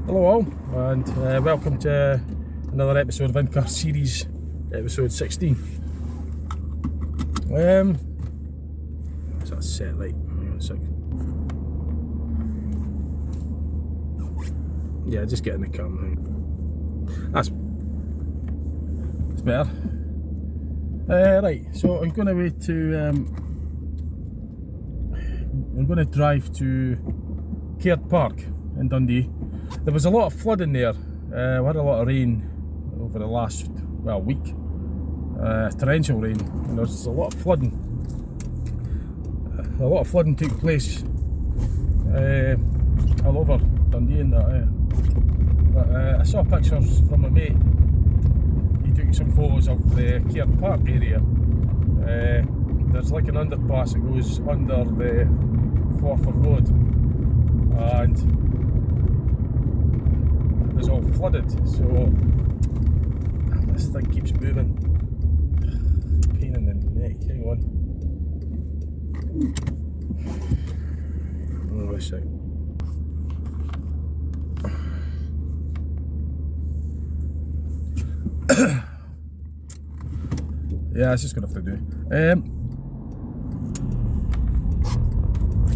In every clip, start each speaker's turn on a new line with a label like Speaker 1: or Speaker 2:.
Speaker 1: Hello all, and welcome to another episode of In-Car Series, episode 16. What's that set light? Hang on a sec. Yeah, just get in the camera. That's better. Right, so I'm going away to. I'm going to drive to Caird Park in Dundee. There was a lot of flooding there. We had a lot of rain over the last week. Torrential rain, and there was a lot of flooding. A lot of flooding took place all over Dundee and that. But I saw pictures from a mate. He took some photos of the Caird Park area. There's like an underpass that goes under the Forfar Road, and it was all flooded. So this thing keeps moving. Pain in the neck. Hang on. Oh, wait a sec. Yeah, it's just gonna have to do.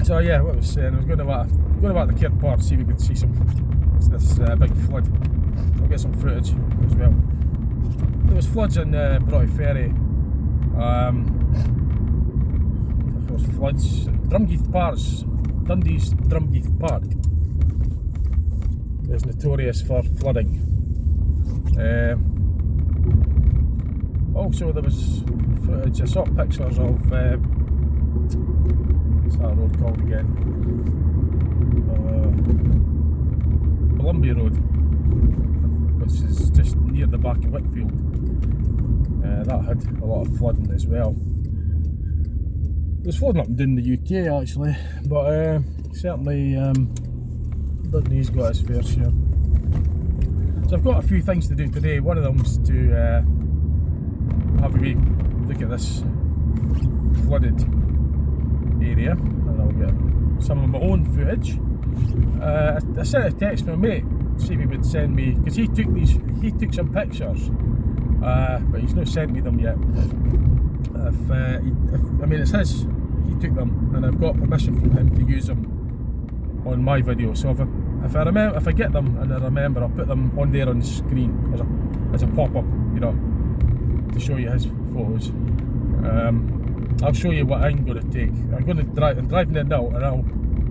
Speaker 1: So yeah, what I was saying, I was going to the Caird Park to see if we could see this big flood. I'll get some footage as well. There was floods in Broughty Ferry. There was floods. Dundee's Drumgeeth Park is notorious for flooding. Also, there was footage. I saw pictures of what's that road called again? Columbia Road, which is just near the back of Whitfield. That had a lot of flooding as well. There's flooding up in the UK actually, but certainly Dundee's got its fair share. So I've got a few things to do today. One of them is to have a wee look at this flooded area, and I'll get some of my own footage. I sent a text to my mate to see if he would send me, because he took some pictures, but he's not sent me them yet. I mean, it's his. He took them, and I've got permission from him to use them on my video. So if I get them and I remember, I'll put them on there on the screen as a pop-up, you know, to show you his photos. I'll show you what I'm going to take. I'm driving there now, and I'll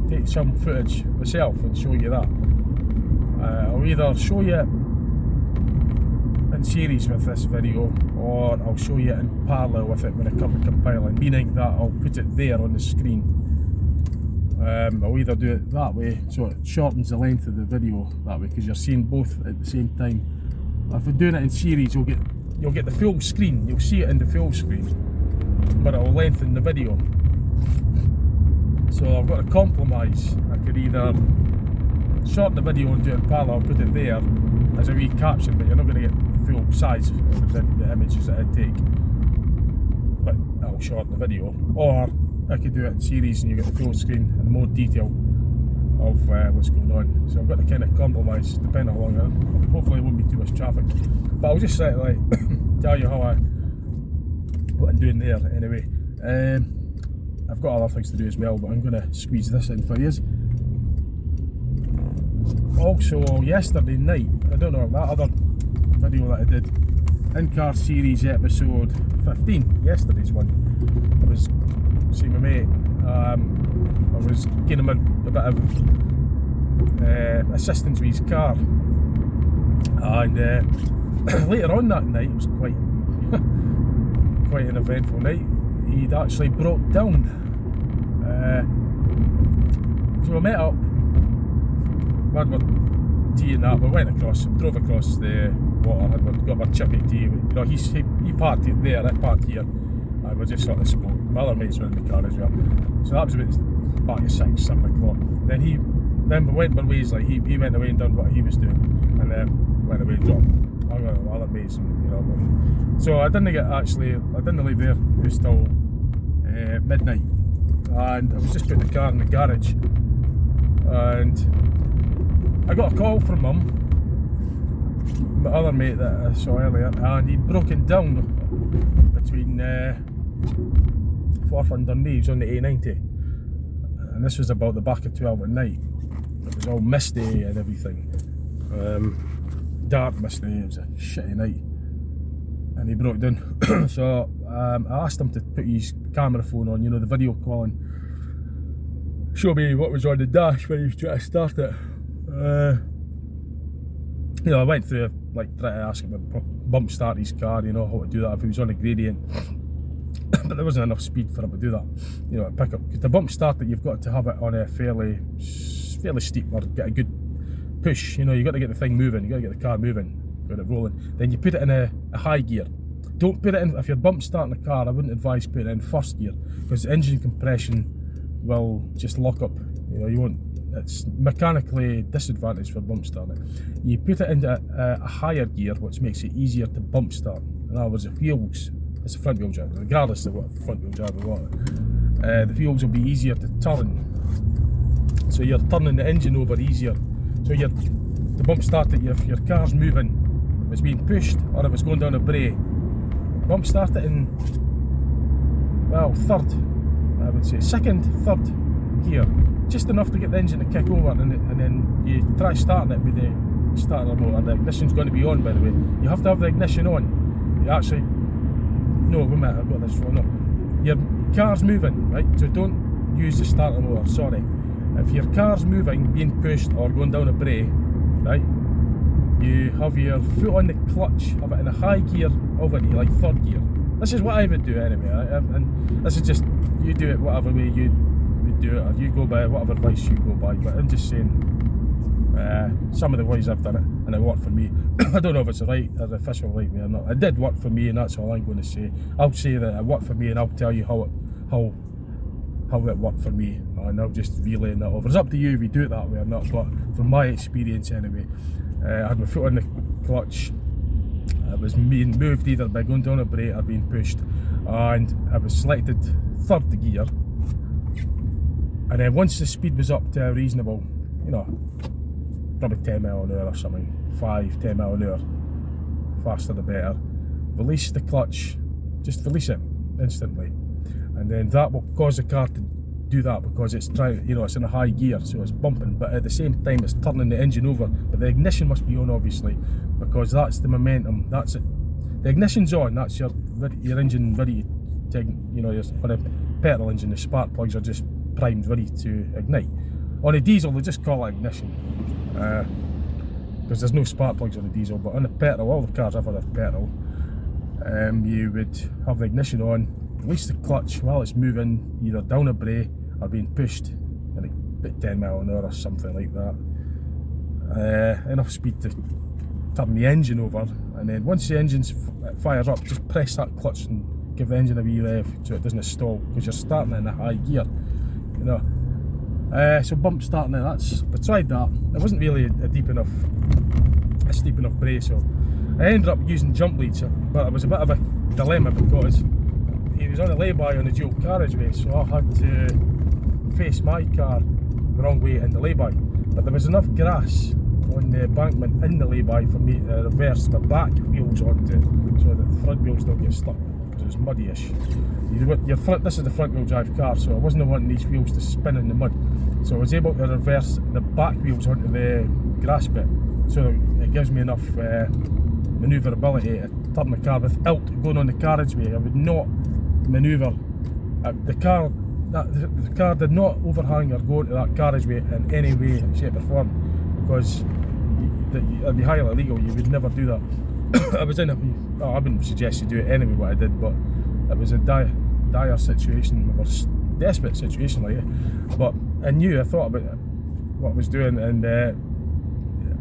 Speaker 1: take some footage myself and show you that. I'll either show you it in series with this video, or I'll show you it in parallel with it when I come to compiling, meaning that I'll put it there on the screen. I'll either do it that way, so it shortens the length of the video that way, because you're seeing both at the same time. If I'm doing it in series, you'll get the full screen. You'll see it in the full screen, but it'll lengthen the video. So I've got to compromise. I could either shorten the video and do it in parallel, put it there as a wee caption, but you're not going to get the full size of the images that I take, but I'll shorten the video. Or I could do it in series and you get the full screen and more detail of what's going on. So I've got to kind of compromise depending on how long. Hopefully it won't be too much traffic, but I'll just tell you what I'm doing there anyway. I've got other things to do as well, but I'm going to squeeze this in for you. Also, yesterday night, I don't know, that other video that I did, In-Car Series episode 15, yesterday's one, I was seeing my mate. I was giving him a bit of assistance with his car, and later on that night, it was quite an eventful night. He'd actually broke down. So we met up, we had our tea and that, we drove across the water, got our chippy tea. You know, he parked there, I parked here, and we just sort of spoke. My other mates were in the car as well. So that was about back at 6, 7 o'clock. Then we went our ways, like he went away and done what he was doing, and then went away and dropped my other mates, and, you know. So I didn't leave there. It was till midnight, and I was just putting the car in the garage, and I got a call from him, my other mate that I saw earlier, and he'd broken down between Forth and Dundee. He was on the A90, and this was about the back of 12 at night. It was all misty and everything, dark misty. It was a shitty night, and he broke down. So I asked him to put his camera phone on, you know, the video calling, show me what was on the dash when he was trying to start it. You know, I went through, like, trying to ask him to bump start his car, you know, how to do that if he was on a gradient. But there wasn't enough speed for him to do that, you know, to pick up. Because to bump start it, you've got to have it on a fairly steep, or get a good push, you know, you've got to get the thing moving, you've got to get the car moving, get it rolling. Then you put it in a high gear. Don't put it in, if you're bump starting a car, I wouldn't advise putting it in first gear, because the engine compression will just lock up, you know, you won't. It's mechanically disadvantaged for bump starting. You put it into a higher gear, which makes it easier to bump start. In other words, the wheels, it's a front wheel drive, regardless of what front wheel drive or what, the wheels will be easier to turn. So you're turning the engine over easier. So to bump start it, if your car's moving, if it's being pushed, or if it's going down a brae, bump start it in, well, third, I would say, second, third gear. Just enough to get the engine to kick over, and then you try starting it with the starter motor. The ignition's going to be on, by the way. You have to have the ignition on. You actually, no, wait a minute, I've got this wrong. No, your car's moving, right? So don't use the starter motor, sorry. If your car's moving, being pushed or going down a brae, right? You have your foot on the clutch, have it in a high gear already, like third gear. This is what I would do anyway, and this is just, you do it whatever way you would do it, or you go by whatever advice you go by, but I'm just saying, some of the ways I've done it, and it worked for me. I don't know if it's the official right way or not. It did work for me, and that's all I'm going to say. I'll say that it worked for me, and I'll tell you how it worked for me, and I'll just relay that over. It's up to you if you do it that way or not, but from my experience anyway, I had my foot on the clutch. It was being moved either by going down a brae or being pushed, and I was selected third gear. And then once the speed was up to a reasonable, you know, probably 10 mile an hour or something, 5-10 mile an hour, faster the better, release the clutch, just release it instantly. And then that will cause the car to do that, because it's trying, you know, it's in a high gear, so it's bumping, but at the same time it's turning the engine over. But the ignition must be on, obviously, because that's the momentum, that's it. The ignition's on, that's your engine ready to, you know, on a petrol engine, the spark plugs are just primed, ready to ignite. On a diesel, they just call it ignition, because there's no spark plugs on a diesel. But on a petrol, all the cars I've had have petrol, you would have the ignition on, release the clutch while it's moving, either down a brae or being pushed at about 10 mile an hour or something like that. Enough speed to turn the engine over, and then once the engine fires up, just press that clutch and give the engine a wee rev so it doesn't stall, because you're starting it in a high gear, you know. So bump starting it, I tried that. It wasn't really a steep enough brae, so I ended up using jump leads, but it was a bit of a dilemma, because he was on a lay-by on the dual carriageway, so I had to face my car the wrong way in the lay-by. But there was enough grass on the embankment in the lay-by for me to reverse my back wheels onto, so that the front wheels don't get stuck, because it was muddy-ish. This is the front wheel drive car, so I wasn't wanting these wheels to spin in the mud. So I was able to reverse the back wheels onto the grass bit, so it gives me enough manoeuvrability to turn the car without going on the carriageway. I would not manoeuvre. The car did not overhang or go into that carriageway in any way, shape or form, because it'd be highly illegal. You would never do that. I wouldn't suggest you do it anyway, what I did, but it was a dire situation, or desperate situation like it. But I thought about what I was doing, and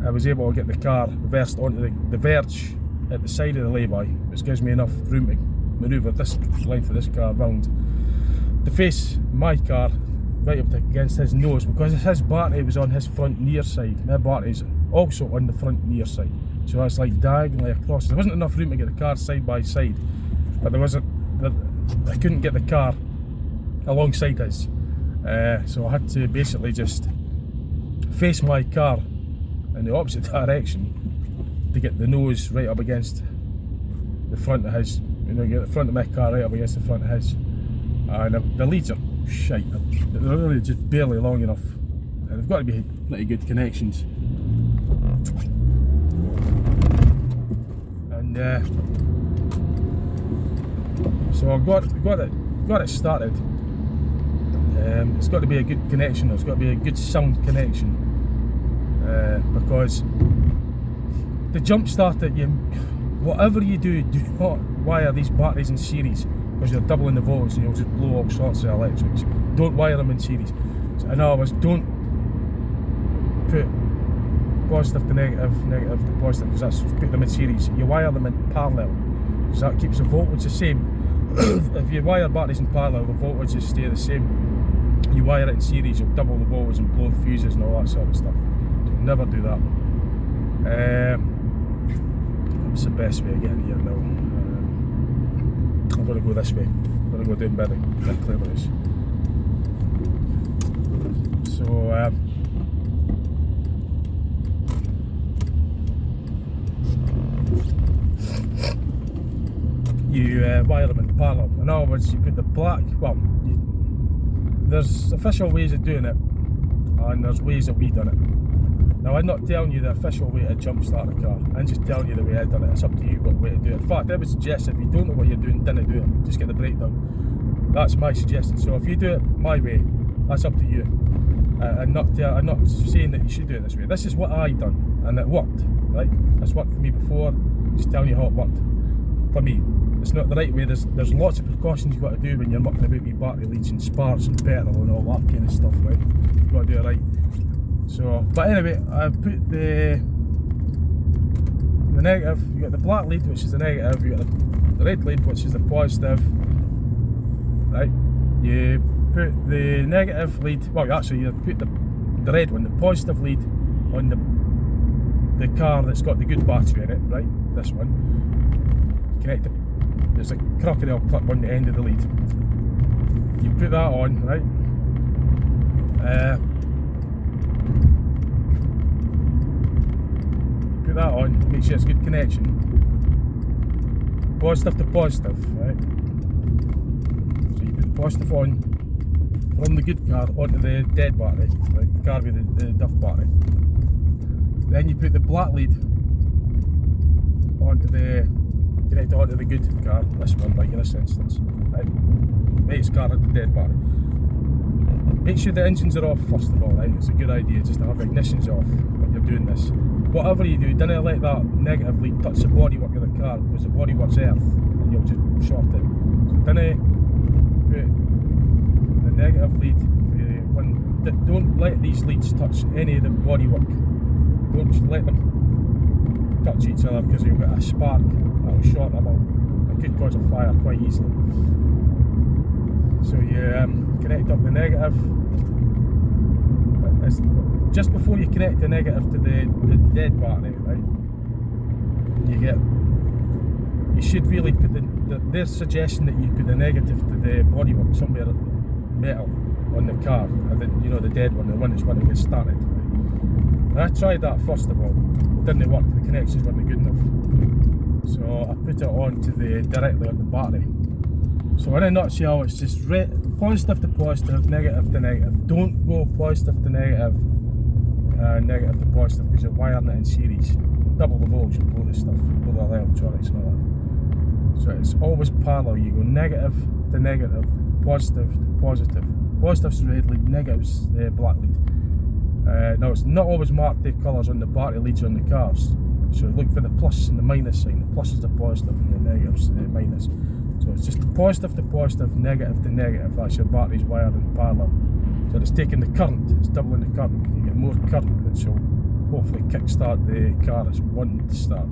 Speaker 1: I was able to get the car reversed onto the verge at the side of the lay-by, which gives me enough room to manoeuvre this length of this car round to face my car right up against his nose, because his battery was on his front near side. My battery's also on the front near side, so that's like diagonally across. There wasn't enough room to get the car side by side, but I couldn't get the car alongside his, so I had to basically just face my car in the opposite direction to get the nose right up against the front of his, you know, get the front of my car right up against the front of his. And the leads are shite, they're really just barely long enough. And they've got to be pretty good connections. And so I've got it started. It's got to be a good connection, it's got to be a good sound connection, because the jump start it, whatever you do, do not wire these batteries in series, because you're doubling the voltage and you'll just blow all sorts of electrics. Don't wire them in series. So in other words, don't put positive to negative, negative to positive, because that's put them in series. You wire them in parallel, because that keeps the voltage the same. If you wire batteries in parallel, the voltages stay the same. You wire it in series, you'll double the voltage and blow the fuses and all that sort of stuff. So never do that. What's the best way of getting here now? I'm going to go this way. I'm going to go down by the cleverest. So you wire them in parallel. In other words, you put the black, well, there's official ways of doing it, and there's ways that we've done it. Now, I'm not telling you the official way to jump start a car, I'm just telling you the way I've done it. It's up to you what way to do it. In fact, I would suggest if you don't know what you're doing, don't do it. Just get the breakdown. That's my suggestion. So if you do it my way, that's up to you. I'm not saying that you should do it this way. This is what I done, and it worked, right? It's worked for me before, just telling you how it worked for me. It's not the right way. There's lots of precautions you've got to do when you're mucking about with battery leads and sparks and petrol and all that kind of stuff, right? You've got to do it right. So, but anyway, I put the negative. You got the black lead, which is the negative. You got the red lead, which is the positive. Right? You put the negative lead. Well, actually, you put the red one, the positive lead, on the car that's got the good battery in it. Right? This one. Connect it. There's a crocodile clip on the end of the lead. You put that on, right? Put that on, make sure it's a good connection. Positive to positive, right? So you put the positive on from the good car onto the dead battery, right? The car with the duff battery. Then you put the black lead onto the connect it onto the good car, this one, like in this instance, right? Race car at the dead battery. Make sure the engines are off first of all, right? It's a good idea just to have ignitions off when you're doing this. Whatever you do, don't let that negative lead touch the bodywork of the car, because the bodywork's earth and you'll just short it. So don't put the negative lead, don't let these leads touch any of the bodywork. Don't just let them touch each other, because you'll get a spark that will short them out. It could cause a fire quite easily. So you connect up the negative. Just before you connect the negative to the dead battery, right? You should really put their suggestion that you put the negative to the bodywork somewhere metal on the car, and then, you know, the dead one, the one that's when it gets started. Right? I tried that first of all. It didn't work. The connections weren't good enough. So I put it on to directly on the battery. So in a nutshell, it's just positive to positive, negative to negative. Don't go positive to negative, negative to positive, because you're wiring it in series. Double the voltage and blow the stuff, blow the electronics and all that. So it's always parallel. You go negative to negative, positive to positive. Positive's red lead, negative's black lead. Now it's not always marked the colours on the battery leads on the cars. So look for the plus and the minus sign. The plus is the positive and the negative's the minus. So it's just positive to positive, negative to negative. That's your battery's wired in parallel. So it's taking the current, it's doubling the current. You get more current, which will hopefully kick-start the car that's wanting to start,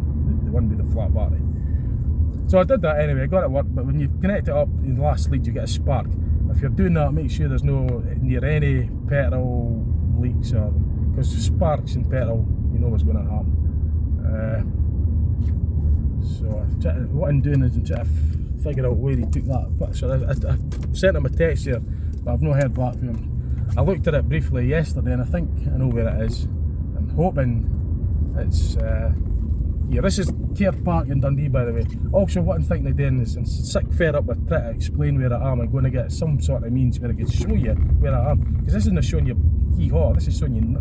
Speaker 1: the one with the flat battery. So I did that anyway, I got it worked, but when you connect it up in the last lead, you get a spark. If you're doing that, make sure there's no near any petrol leaks, or because sparks in petrol, you know what's going to happen. So what I'm doing is I'm trying to figure out where he took that picture. I sent him a text here, but I've not heard back from him. I looked at it briefly yesterday, and I think I know where it is. I'm hoping It's yeah, this is Care Park in Dundee, by the way. Also, what I'm thinking of doing is, and sick fed up with trying to explain where I am, I'm going to get some sort of means where I can show you where I am, because this isn't showing you hee-haw, this is showing you,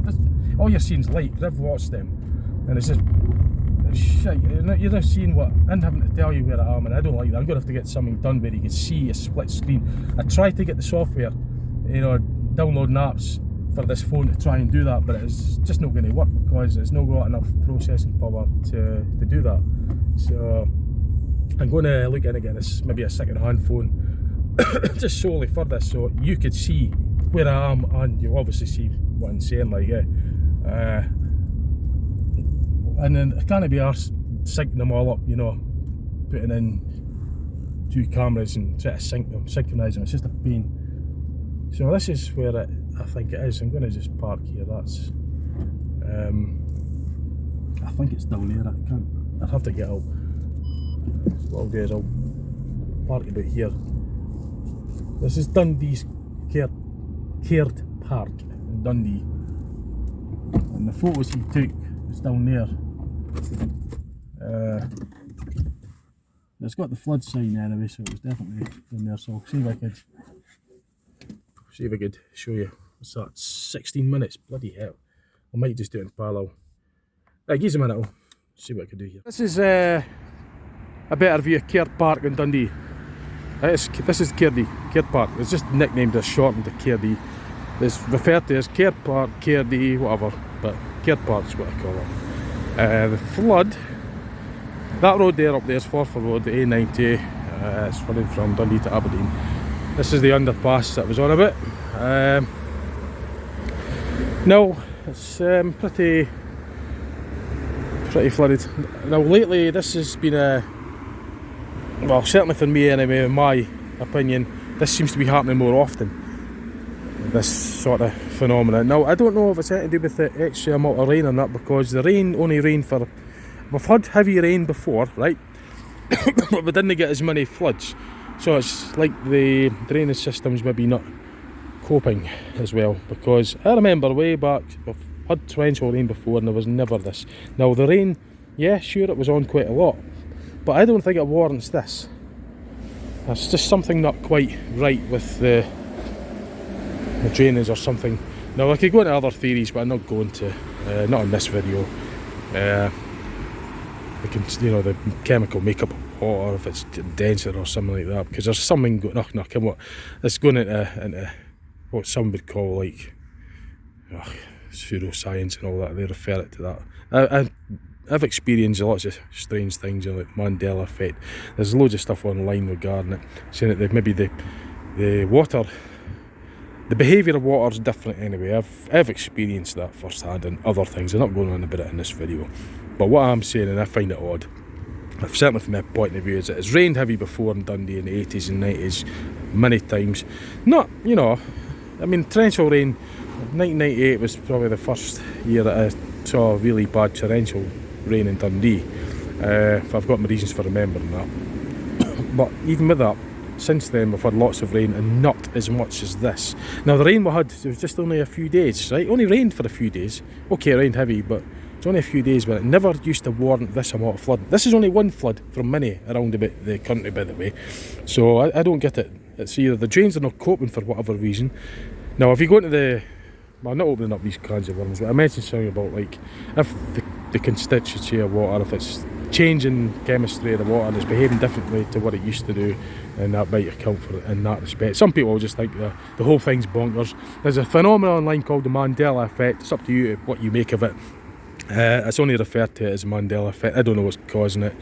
Speaker 1: all you're seeing is light, because I've watched them, and it's just shit. You're not seeing what I'm having to tell you where I am, and I don't like that. I'm going to have to get something done where you can see a split screen. I tried to get the software, you know, downloading apps for this phone to try and do that, but it's just not going to work because it's not got enough processing power to do that. So I'm going to look into getting this, maybe a second-hand phone, just solely for this, so you could see where I am, and you obviously see what I'm saying, like, yeah. And then I can't be arsed syncing them all up, you know, putting in 2 cameras and try to sync them, synchronise them. It's just a pain. So this is where I think it is. I'm going to just park here. That's I think it's down there. I'd have to get out. What I'll do is I'll park about here. This is Dundee's Cared Park in Dundee, and the photos he took is down there. It's got the flood sign anyway, so it was definitely in there. So I'll see if I could show you. What's that? 16 minutes. Bloody hell! I might just do it in parallel. Right, give us a minute. I'll see what I can do here. This is a better view of Caird Park in Dundee. This is Caird Park. It's just nicknamed as shortened to Caird. It's referred to as Caird Park, Caird, whatever, but Caird Park is what I call it. The flood, that road there up there is Forfar Road, the A90. It's running from Dundee to Aberdeen. This is the underpass that was on about. No, it's pretty flooded. Now lately this has been well, certainly for me anyway, in my opinion, this seems to be happening more often, this sort of phenomenon. Now I don't know if it's anything to do with the extra amount of rain or not, because the rain only rained for, we've had heavy rain before, right? But we didn't get as many floods, so it's like the drainage system's maybe not coping as well, because I remember way back we've had torrential rain before and there was never this. Now the rain, yeah, sure, it was on quite a lot, but I don't think it warrants this. There's just something not quite right with the drainage or something. Now I could go into other theories, but I'm not going to, not in this video. You know, the chemical makeup of water, if it's denser or something like that, because there's something going, it's going into what some would call like pseudoscience and all that. They refer it to that. I've experienced lots of strange things, you know, like Mandela effect. There's loads of stuff online regarding it, saying that maybe the water, the behaviour of water is different anyway. I've experienced that firsthand and other things. I'm not going on about it in this video, but what I'm saying, and I find it odd, certainly from my point of view, is that it's rained heavy before in Dundee in the 80s and 90s many times. Not, you know, I mean, torrential rain, 1998 was probably the first year that I saw really bad torrential rain in Dundee. I've got my reasons for remembering that. But even with that, since then we've had lots of rain and not as much as this. Now the rain we had, it was just only a few days, right? Only rained for a few days. Okay, it rained heavy, but it's only a few days, but it never used to warrant this amount of flood. This is only one flood from many around about the country, by the way. So I don't get it. It's either the drains are not coping for whatever reason. Now if you go into the, well, I'm not opening up these kinds of worms, but I mentioned something about like if the constituency of water, if it's changing chemistry of the water and it's behaving differently to what it used to do, and that might account for it in that respect. Some people will just think the whole thing's bonkers. There's a phenomenon online called the Mandela effect. It's up to you what you make of it. It's only referred to as Mandela effect. I don't know what's causing it.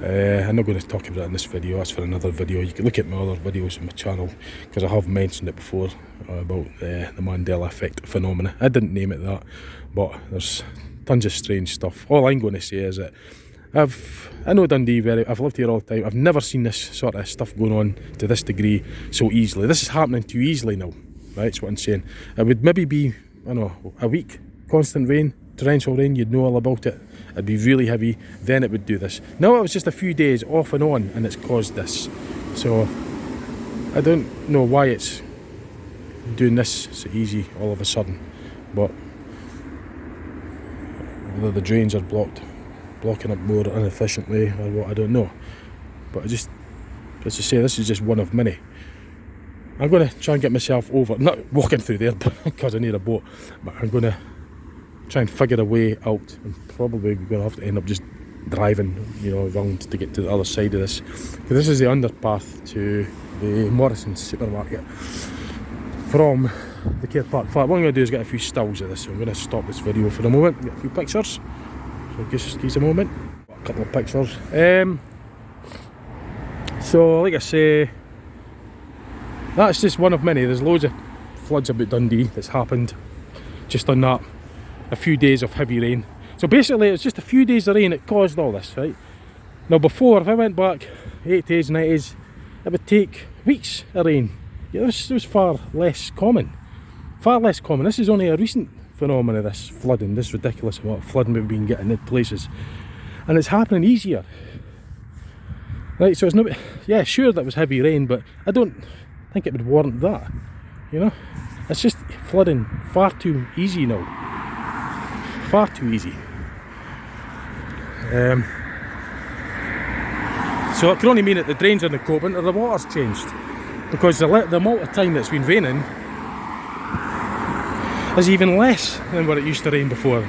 Speaker 1: I'm not going to talk about it in this video. That's for another video. You can look at my other videos on my channel, because I have mentioned it before about the Mandela effect phenomena. I didn't name it that, but there's tons of strange stuff. All I'm going to say is that I know Dundee I've lived here all the time. I've never seen this sort of stuff going on to this degree so easily. This is happening too easily now, right? That's what I'm saying. It would maybe be, I don't know, a week, constant rain, torrential rain, you'd know all about it. It'd be really heavy, then it would do this. Now it was just a few days off and on and it's caused this. So I don't know why it's doing this so easy all of a sudden, but Whether the drains are blocking up more inefficiently or what, I don't know. But as I say, this is just one of many. I'm going to try and get myself over, not walking through there because I need a boat, but I'm going to try and figure a way out, and probably we're going to have to end up just driving, you know, around to get to the other side of this. Because this is the underpath to the Morrison's supermarket from the Care Park Flat. What I'm going to do is get a few stills of this, so I'm going to stop this video for a moment, get a few pictures. So just give us a moment, a couple of pictures. So like I say, that's just one of many. There's loads of floods about Dundee that's happened just on that, a few days of heavy rain. So basically it's just a few days of rain that caused all this, right? Now before, if I went back 8 days, 9 days, it would take weeks of rain. Yeah, this was far less common. Far less common. This is only a recent phenomenon, this flooding, this ridiculous amount of flooding we've been getting in places. And it's happening easier. Right, so it's not, yeah, sure that was heavy rain, but I don't think it would warrant that, you know? It's just flooding far too easy now. Far too easy. So it can only mean that the drains are in the coping or the water's changed. Because the amount of time that's been raining is even less than what it used to rain before.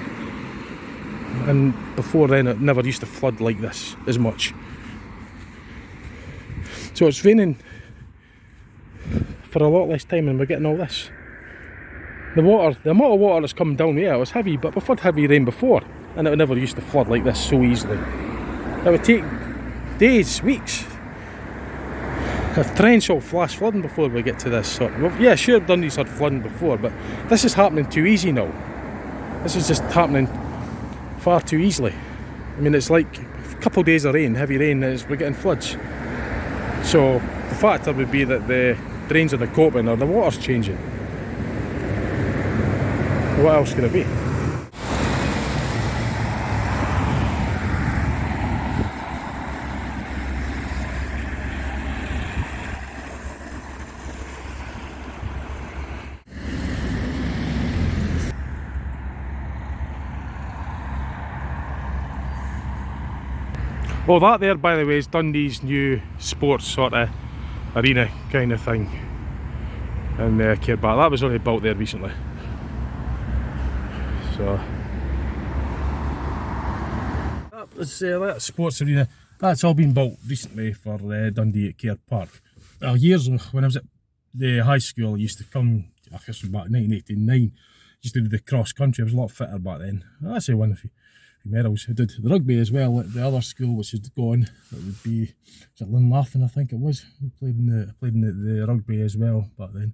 Speaker 1: And before then it never used to flood like this as much. So it's raining for a lot less time and we're getting all this. The amount of water that's come down, yeah, it was heavy, but we've had heavy rain before and it never used to flood like this so easily. It would take days, weeks. If Trent's all flash flooding before we get to this sort of, well, yeah, sure Dundee's had flooding before, but this is happening too easy now. This is just happening far too easily. I mean, it's like a couple of days of rain, heavy rain, we're getting floods. So the factor would be that the drains are the coping or the water's changing. What else could it be? Well, that there, by the way, is Dundee's new sports sort of arena kind of thing in the Care Park. That was only built there recently. So that sports arena, that's all been built recently for Dundee at Care Park. Years ago, when I was at the high school, I used to come, I guess back in 1989, used to do the cross country. I was a lot fitter back then. I say one of the medals. I did the rugby as well at the other school, which is gone. It would be, was it Linlaughlin, I think it was. I played in the rugby as well back then.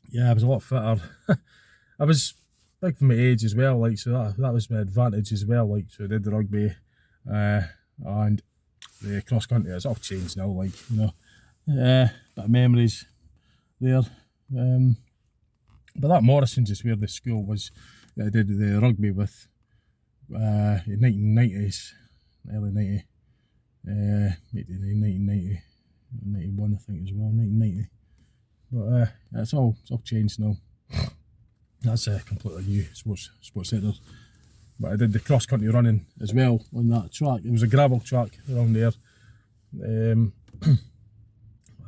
Speaker 1: Yeah, I was a lot fitter. I was big for my age as well, like, so that was my advantage as well, like, so I did the rugby and the cross country. It's all changed now, like, you know, bit of memories there. But that Morrison's is where the school was that I did the rugby with in 1990s, early 90, 1990, 91 I think as well, 1990. But it's all changed now. That's a completely new sports centre. But I did the cross country running as well on that track. It was a gravel track around there. I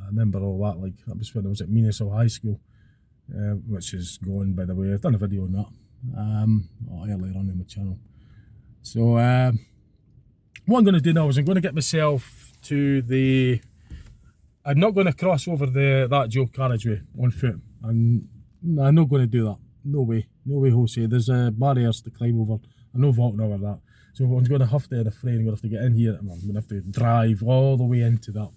Speaker 1: remember all that, like, that was when I was at Minesall High School, which is gone, by the way. I've done a video on that earlier on in my channel. So what I'm going to do now is I'm going to get myself to the, I'm not going to cross over that dual carriageway on foot. I'm not going to do that. No way, Jose. There's barriers to climb over. I'm no vaulting over that. So I'm going to have to, I'm afraid I'm going to have to get in here. I'm going to have to drive all the way into that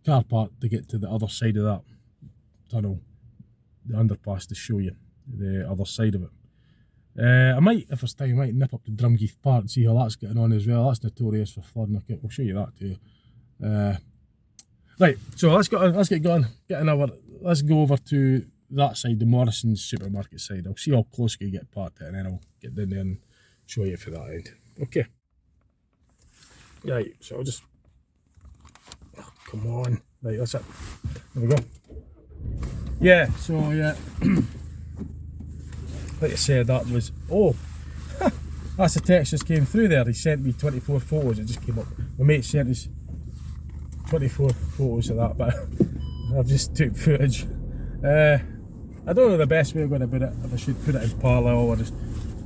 Speaker 1: car park to get to the other side of that tunnel, the underpass, to show you the other side of it. I might, if there's time, I might nip up to Drumgeeth Park and see how that's getting on as well. That's notorious for flooding. We'll show you that too. Right, so let's get going. Let's go over to that side, the Morrison's supermarket side. I'll see how close we get parked it, and then I'll get down there and show you for that end. Okay. Right, so I'll just, oh, come on. Right, that's it. There we go. Yeah, so yeah. Like I said, that was, oh, That's the text just came through there. He sent me 24 photos, it just came up. My mate sent us 24 photos of that, but I've just took footage. I don't know the best way of going about it, if I should put it in parallel or just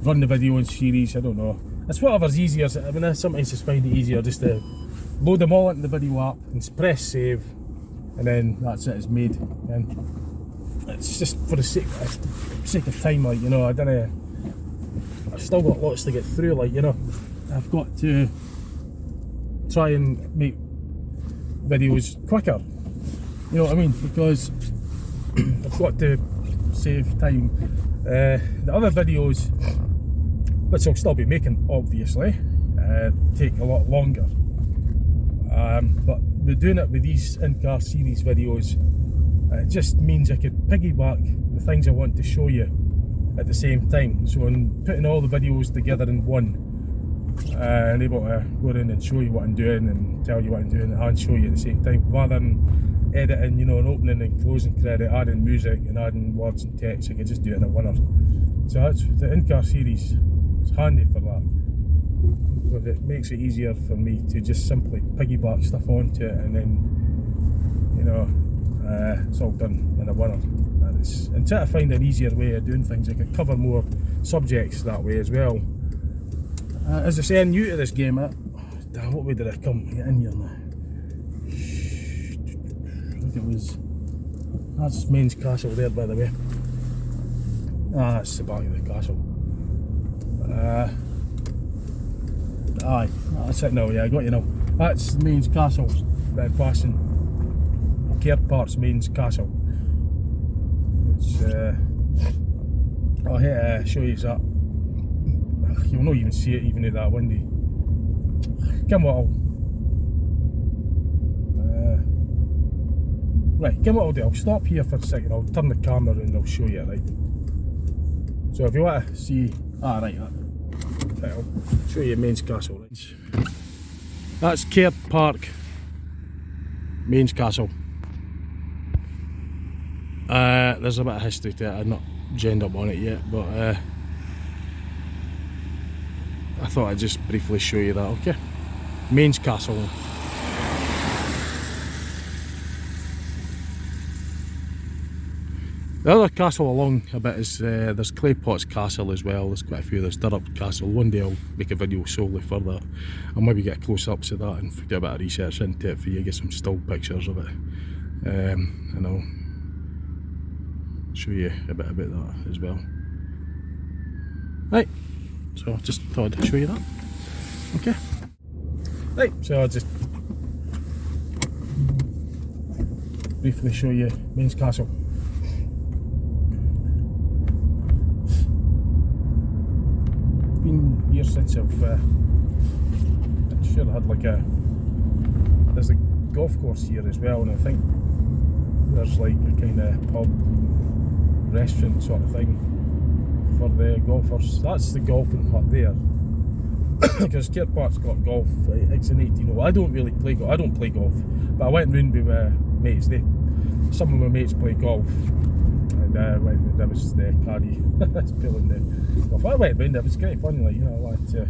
Speaker 1: run the video in series, I don't know. It's whatever's easier. I mean, I sometimes just find it easier just to load them all into the video app and press save, and then that's it, it's made. And it's just for the sake of time, like, you know, I've still got lots to get through, like, you know. I've got to try and make videos quicker, you know what I mean, because I've got to save time. The other videos, which I'll still be making obviously, take a lot longer, but we're doing it with these in-car series videos. It just means I could piggyback the things I want to show you at the same time. So in putting all the videos together in one, and able to go in and show you what I'm doing and tell you what I'm doing and show you at the same time, rather than editing, you know, an opening and closing credit, adding music and adding words and text. I could just do it in a winner. So that's the in-car series. It's handy for that, but it makes it easier for me to just simply piggyback stuff onto it, and then, you know, it's all done in a winner. And until I find an easier way of doing things, I can cover more subjects that way as well. As I say, I'm new to this game. Damn, what way did I come get in here now? I think it was, that's Main's Castle there, by the way. That's the back of the castle. Aye, that's it now, yeah, I got you now. That's Main's Castle, then passing Cairpart's Main's Castle. Which, I'll hit show you that. You'll not even see it even at that windy. Come on, right, come on, I'll do. I'll stop here for a second, I'll turn the camera and I'll show you it, right? So if you want to see, right, I'll show you Main's Castle. Right? That's Cairpart, Main's Castle. There's a bit of history to it. I've not genned up on it yet, but I thought I'd just briefly show you that, okay? Main's Castle. The other castle along a bit is, there's Claypot's Castle as well, there's quite a few, there's Durrup Castle. One day I'll make a video solely for that. I'll maybe get close-ups of that and do a bit of research into it for you, get some still pictures of it. And I'll show you a bit about that as well. Right, so just thought I'd show you that. Okay. Right, so I'll just briefly show you Main's Castle. Been years since I'm sure I had like there's a golf course here as well, and I think there's like a kind of pub restaurant sort of thing for the golfers. That's the golfing hut there. Because Cairpart's got golf, it's an 18 hole. I don't really play golf, I don't play golf, but I went round with my mates. Some of my mates play golf, and that was the caddy pulling the golf. I went round, it was great fun, like, you know, I liked to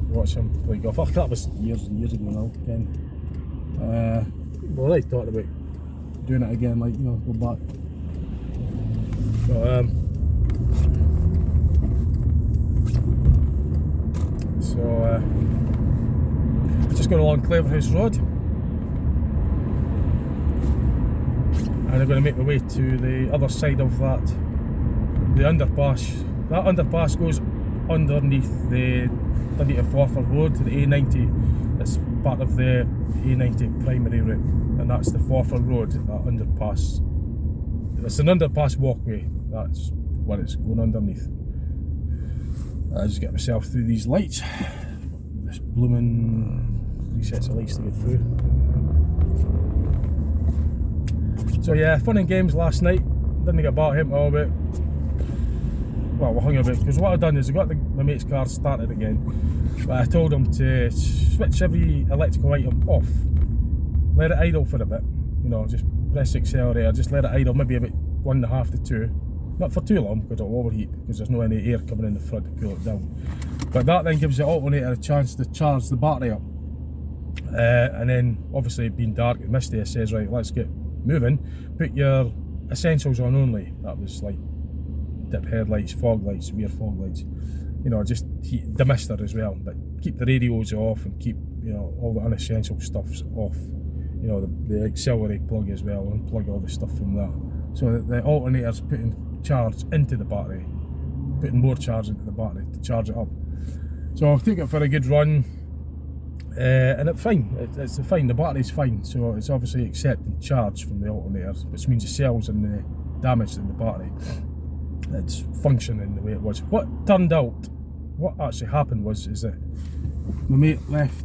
Speaker 1: watch him play golf. That was years and years ago now, again. Well, I thought about doing it again, like, you know, go back. But just going along Cleverhouse Road, and I'm going to make my way to the other side of that, the underpass. That underpass goes underneath the Dundee to Forfar Road, the A90. It's part of the A90 primary route, and that's the Forfar Road, that underpass. It's an underpass walkway, that's what it's going underneath. I just get myself through these lights. This blooming 3 sets of lights to get through. So yeah, fun and games last night. Didn't get back him all about. Well, we hung about, because what I've done is I got my mate's car started again, but I told him to switch every electrical item off, let it idle for a bit, you know, just press the accelerator, just let it idle maybe about 1.5 to 2, not for too long because it'll overheat, because there's no any air coming in the front to cool it down. But that then gives the alternator a chance to charge the battery up. And then obviously being dark and misty, it says, right, let's get moving, put your essentials on only. That was like dip headlights, fog lights, rear fog lights, you know, just heat, the mister as well, but keep the radios off and keep, you know, all the unessential stuff's off, you know, the auxiliary plug as well, and plug all the stuff from that, so that the alternator's putting charge into the battery, putting more charge into the battery to charge it up. So I'll take it for a good run, and it's fine, it's fine, the battery's fine, so it's obviously accepting charge from the alternator, which means the cells and the damage in the battery, it's functioning the way it was. What turned out, what actually happened was, is that my mate left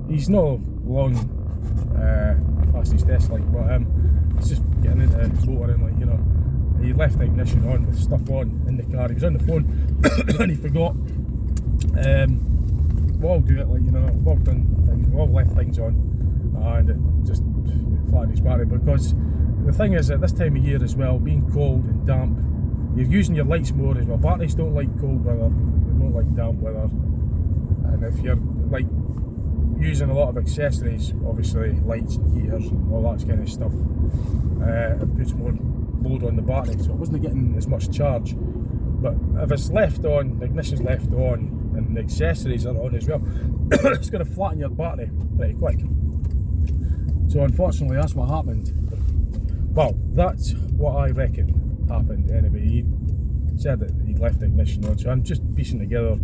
Speaker 1: he's no long past his test light, but he's just getting into motoring, like, you know, he left the ignition on with stuff on in the car. He was on the phone and he forgot. We all do it, like, you know, we've all done things, we've all left things on, and it just flattened his battery. Because the thing is, at this time of year as well, being cold and damp, you're using your lights more as well. Batteries don't like cold weather, they don't like damp weather, and if you're like using a lot of accessories, obviously lights and heaters and all that kind of stuff, it puts more load on the battery, so it wasn't getting as much charge. But if it's left on, the ignition's left on, and the accessories are on as well, it's going to flatten your battery pretty quick. So unfortunately that's what happened. Well, that's what I reckon happened anyway. He said that he'd left the ignition on, so I'm just piecing together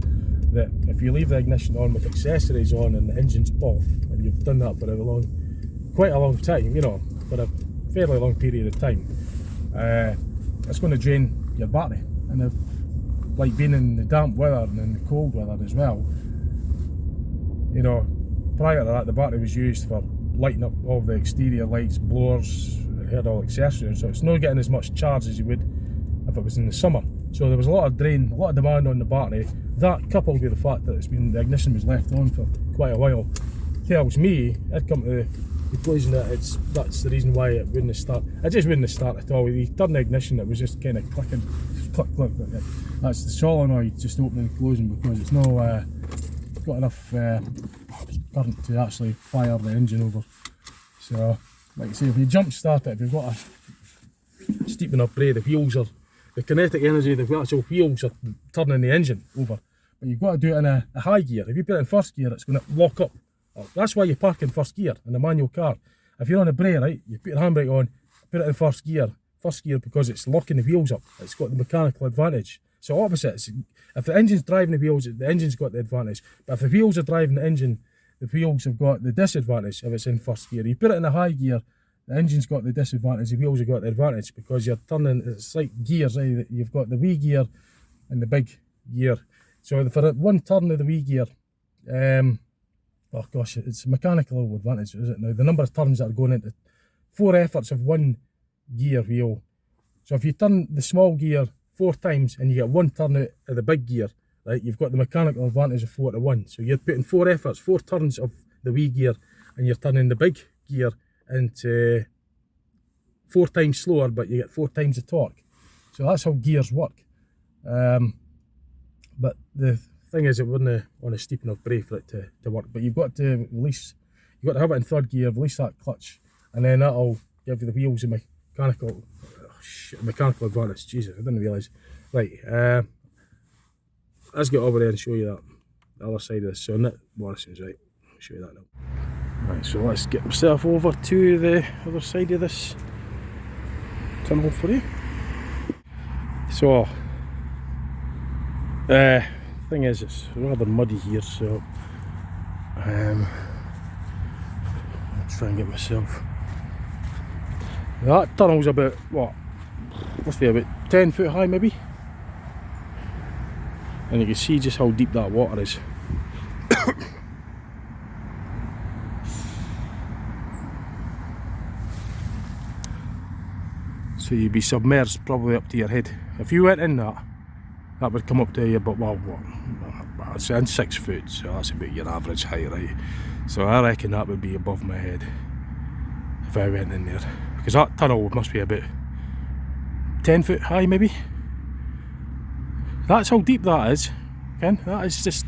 Speaker 1: that if you leave the ignition on with accessories on and the engine's off, and you've done that for quite a long time, you know, for a fairly long period of time, it's going to drain your battery. And if, like, being in the damp weather and in the cold weather as well, you know, prior to that the battery was used for lighting up all the exterior lights, blowers, it had all accessories, so it's not getting as much charge as you would if it was in the summer. So there was a lot of drain, a lot of demand on the battery. That, coupled with the fact that the ignition was left on for quite a while, tells me, I'd come to the conclusion that that's the reason why it wouldn't start. It just wouldn't start at all. You turned the ignition, it was just kind of clicking, click, click, click. That's the solenoid just opening and closing, because it's not got enough current to actually fire the engine over. So, like I say, if you jump start it, if you've got a steep enough brake, the wheels are, the kinetic energy of the actual wheels are turning the engine over. But you've got to do it in a high gear. If you put it in first gear, it's going to lock up. That's why you park in first gear in a manual car. If you're on a brake, right, you put your handbrake on, put it in first gear because it's locking the wheels up. It's got the mechanical advantage. So opposite, if the engine's driving the wheels, the engine's got the advantage. But if the wheels are driving the engine, the wheels have got the disadvantage if it's in first gear. You put it in a high gear, the engine's got the disadvantage, the wheels have got the advantage, because you're turning, it's like gears, right? You've got the wee gear and the big gear. So for one turn of the wee gear, oh gosh, it's a mechanical advantage, is it now? The number of turns that are going into 4 efforts of one gear wheel. So if you turn the small gear 4 times and you get 1 turn out of the big gear, right, you've got the mechanical advantage of 4 to 1. So you're putting 4 efforts, 4 turns of the wee gear, and you're turning the big gear into 4 times slower, but you get 4 times the torque. So that's how gears work. But the thing is, it wouldn't on a steep enough brake for it to work. But you've got to release, you've got to have it in third gear, release that clutch, and then that'll give you the wheels a mechanical advantage. Jesus, I didn't realise. Right, let's get over there and show you that, the other side of this. So Nick Morrison's, right, I'll show you that now. Right, so let's get myself over to the other side of this tunnel for you. So, thing is, it's rather muddy here, so I'll try and get myself. That tunnel's about, what, must be about 10 foot high maybe, and you can see just how deep that water is. So you'd be submerged probably up to your head. If you went in that would come up to you, but well, it's in 6 foot, so that's about your average height, right? So I reckon that would be above my head if I went in there, because that tunnel must be about 10 foot high maybe. That's how deep that is, Ken. That is just,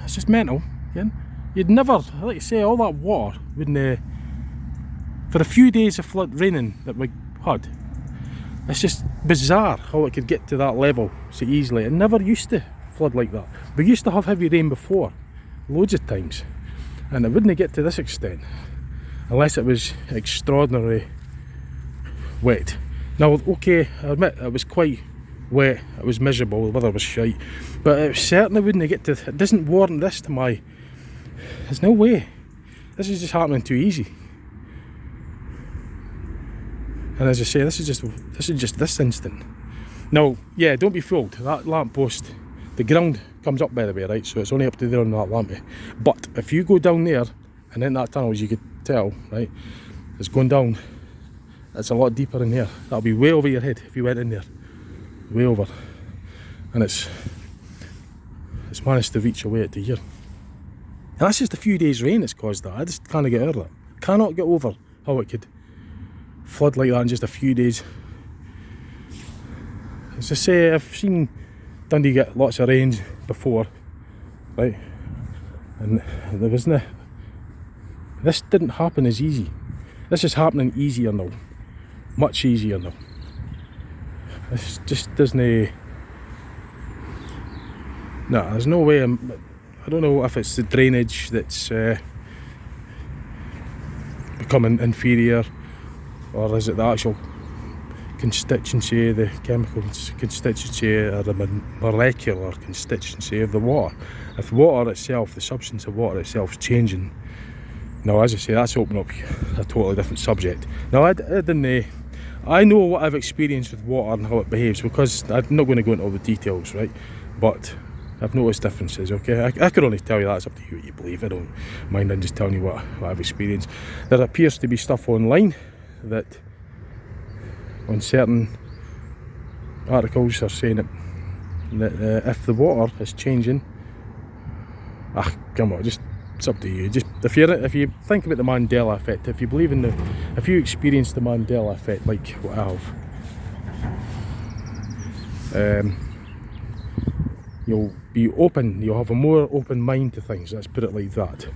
Speaker 1: it's just mental, Ken. You'd never, like I say, all that water wouldn't, for a few days of flood raining that we had, it's just bizarre how it could get to that level so easily. It never used to flood like that. We used to have heavy rain before, loads of times, and it wouldn't get to this extent unless it was extraordinarily wet. Now, okay, I admit it was quite wet, it was miserable, the weather was shite, but it certainly wouldn't get to, it doesn't warrant this to my, there's no way. This is just happening too easy. And as I say, this is just this instant. Now, yeah, don't be fooled. That lamppost, the ground comes up, by the way, right? So it's only up to there on that lampy. But if you go down there and in that tunnel, as you could tell, right, it's going down. It's a lot deeper in here. That'll be way over your head if you went in there, way over. And it's managed to reach away to here. And that's just a few days' rain that's caused that. I just can't get over it. Cannot get over how it could flood like that in just a few days. As I say, I've seen Dundee get lots of rain before, right? And there wasn't. This didn't happen as easy. This is happening easier now, much easier now. This just doesn't. No, there's no way. I don't know if it's the drainage that's becoming inferior, or is it the actual constituency, the chemical constituency, or the molecular constituency of the water. If water itself, the substance of water itself is changing. Now, as I say, that's opening up a totally different subject. Now, I know what I've experienced with water and how it behaves, because I'm not going to go into all the details, right? But I've noticed differences, okay? I could only tell you that, it's up to you what you believe. I don't mind, I'm just telling you what I've experienced. There appears to be stuff online that on certain articles are saying that if the water is changing, come on, just it's up to you. Just if you think about the Mandela effect, if you believe in if you experience the Mandela effect like what I have, you'll be open. You'll have a more open mind to things. Let's put it like that.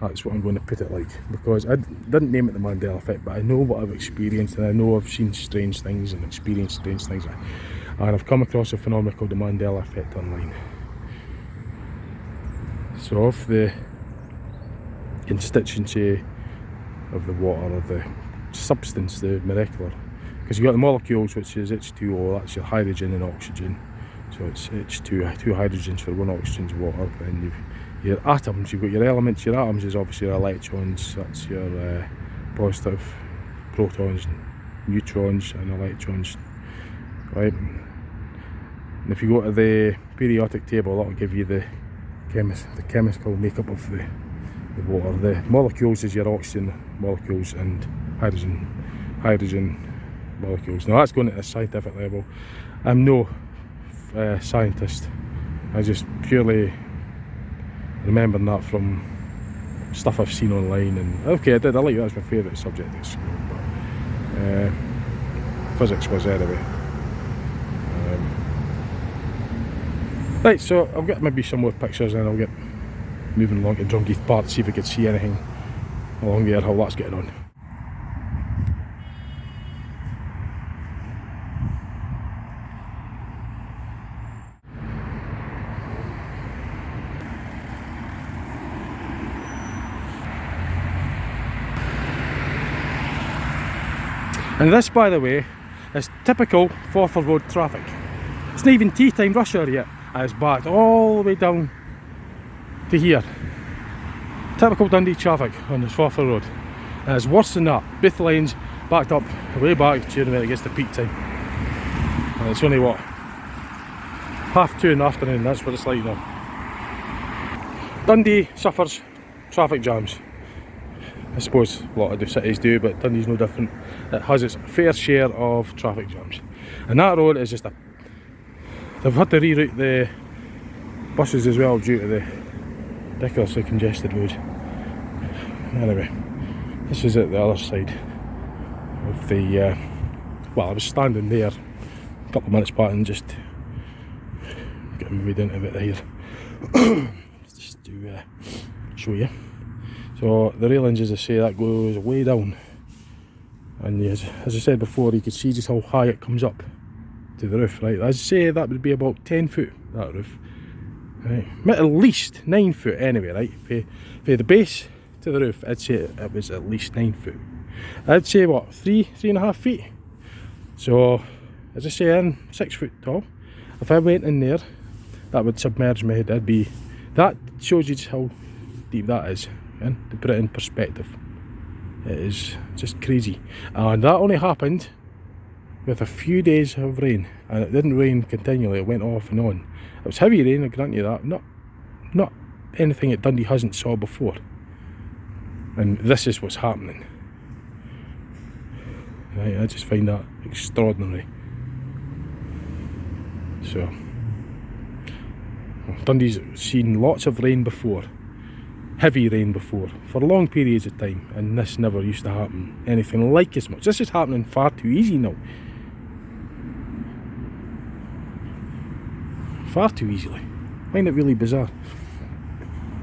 Speaker 1: That's what I'm going to put it like, because I didn't name it the Mandela effect, but I know what I've experienced, and I know I've seen strange things and experienced strange things, and I've come across a phenomenon called the Mandela effect online. So if the constituency of the water, or the substance, the molecular, because you've got the molecules, which is H2O, that's your hydrogen and oxygen, so it's H2, two hydrogens for one oxygen's water. Then you've your atoms, you've got your elements. Your atoms is obviously your electrons, that's your positive protons, neutrons and electrons, right? And if you go to the periodic table, that'll give you the chemical makeup of the water. The molecules is your oxygen molecules and hydrogen molecules. Now that's going at a scientific level. I'm no scientist. I just purely remembering that from stuff I've seen online, and okay, I like that, that's my favourite subject at school, but physics was anyway. Right, so I'll get maybe some more pictures and I'll get moving along to Drumgeeth Park, see if we could see anything along there, how that's getting on. And this, by the way, is typical Forfar Road traffic. It's not even tea time rush hour yet, and it's backed all the way down to here. Typical Dundee traffic on the Forfar Road. And it's worse than that. Both lanes backed up, way back during when it gets to peak time. And it's only what? 2:30 in the afternoon, that's what it's like now. Dundee suffers traffic jams. I suppose a lot of the cities do, but Dundee's no different. It has its fair share of traffic jams. And that road is just they've had to reroute the buses as well due to the ridiculously congested road. Anyway, this is at the other side of the well, I was standing there a couple of minutes back and just getting my way down to a bit here. Just to show you. So the railings, as I say, that goes way down, and as I said before, you can see just how high it comes up to the roof, right? As I say, that would be about 10 foot, that roof, right? At least 9 foot anyway, right? For the base to the roof, I'd say it was at least 9 foot. I'd say what, 3.5 feet. So as I say, I'm 6 foot tall. If I went in there, that would submerge my head. That shows you just how deep that is, and to put it in perspective, it is just crazy. And that only happened with a few days of rain, and it didn't rain continually, it went off and on. It was heavy rain, I grant you that, not anything that Dundee hasn't saw before. And this is what's happening. Right, I just find that extraordinary. So Dundee's seen lots of rain before, heavy rain before, for long periods of time, and this never used to happen anything like as much. This is happening far too easy now. Far too easily. I find it really bizarre.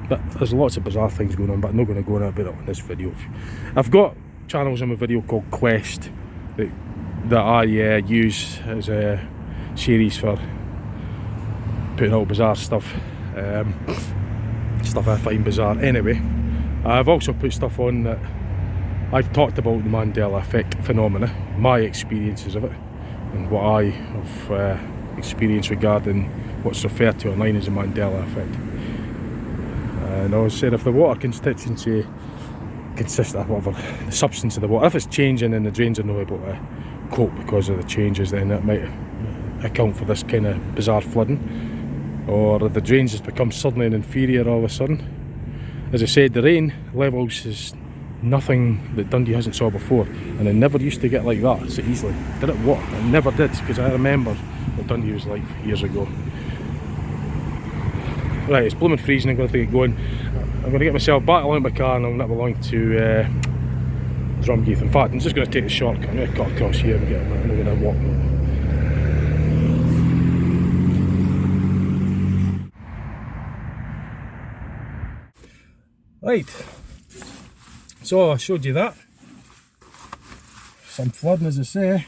Speaker 1: But there's lots of bizarre things going on, but I'm not going to go on about it on this video. I've got channels on my video called Quest that I use as a series for putting out bizarre stuff. Stuff I find bizarre. Anyway, I've also put stuff on that I've talked about the Mandela effect phenomena, my experiences of it, and what I have experienced regarding what's referred to online as the Mandela effect. And I said, if the water constituency consists of whatever, the substance of the water, if it's changing and the drains are not able to cope because of the changes, then that might account for this kind of bizarre flooding. Or the drains just become suddenly inferior all of a sudden. As I said, the rain levels is nothing that Dundee hasn't saw before, and it never used to get like that so easily. Did it work? It never did, because I remember what Dundee was like years ago. Right, it's blooming freezing, I'm going to get going. I'm going to get myself back along my car and I'll nip along to Drumheath. In fact, I'm just going to take the shortcut. I'm going to cut across here and get, I'm going to walk. Right, so I showed you that. Some flooding, as I say.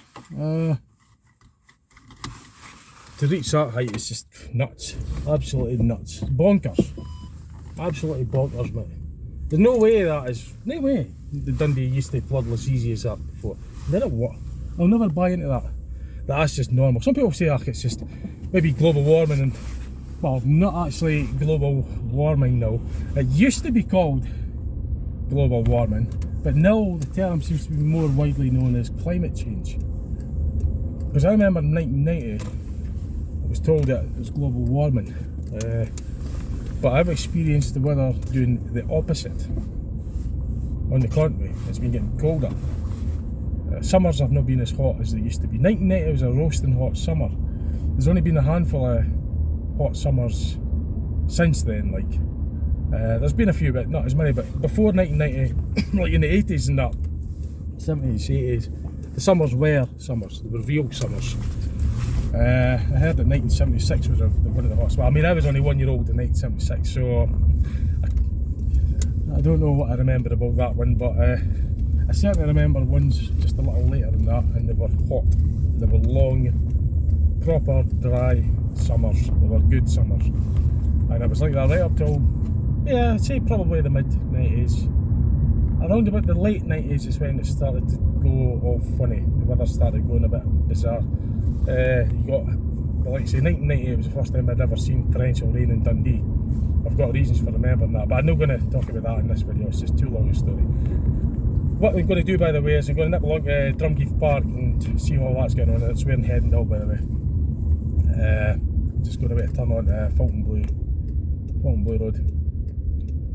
Speaker 1: To reach that height is just nuts, absolutely nuts, bonkers, absolutely bonkers, mate. There's no way that is, no way the Dundee used to flood as easy as that before. Did it what? I'll never buy into that. That's just normal. Some people say, like, it's just maybe global warming, and well, not actually global warming now. It used to be called global warming, but now the term seems to be more widely known as climate change. Because I remember in 1990, was told that it was global warming, but I've experienced the weather doing the opposite. On the contrary, it's been getting colder. Summers have not been as hot as they used to be. 1990 was a roasting hot summer. There's only been a handful of hot summers since then. There's been a few, but not as many. But before 1990, like in the 80s and that, 70s, 80s, the summers were summers. They were real summers. I heard that 1976 was one of the hottest. Well, I mean, I was only 1 year old in 1976, so I don't know what I remember about that one, but I certainly remember ones just a little later than that, and they were hot. They were long, proper, dry summers. They were good summers. And it was like that right up till, yeah, I'd say probably the mid-90s. Around about the late 90s is when it started to go all funny. The weather started going a bit bizarre. You got, like I say, 1990 was the first time I'd ever seen torrential rain in Dundee. I've got reasons for remembering that, but I'm not going to talk about that in this video, it's just too long a story. What I'm going to do, by the way, is I'm going to nip along to Drumheath Park and see how that's going on. It's where I'm heading now, by the way. Just going to wait a turn on to Fontainebleau Road.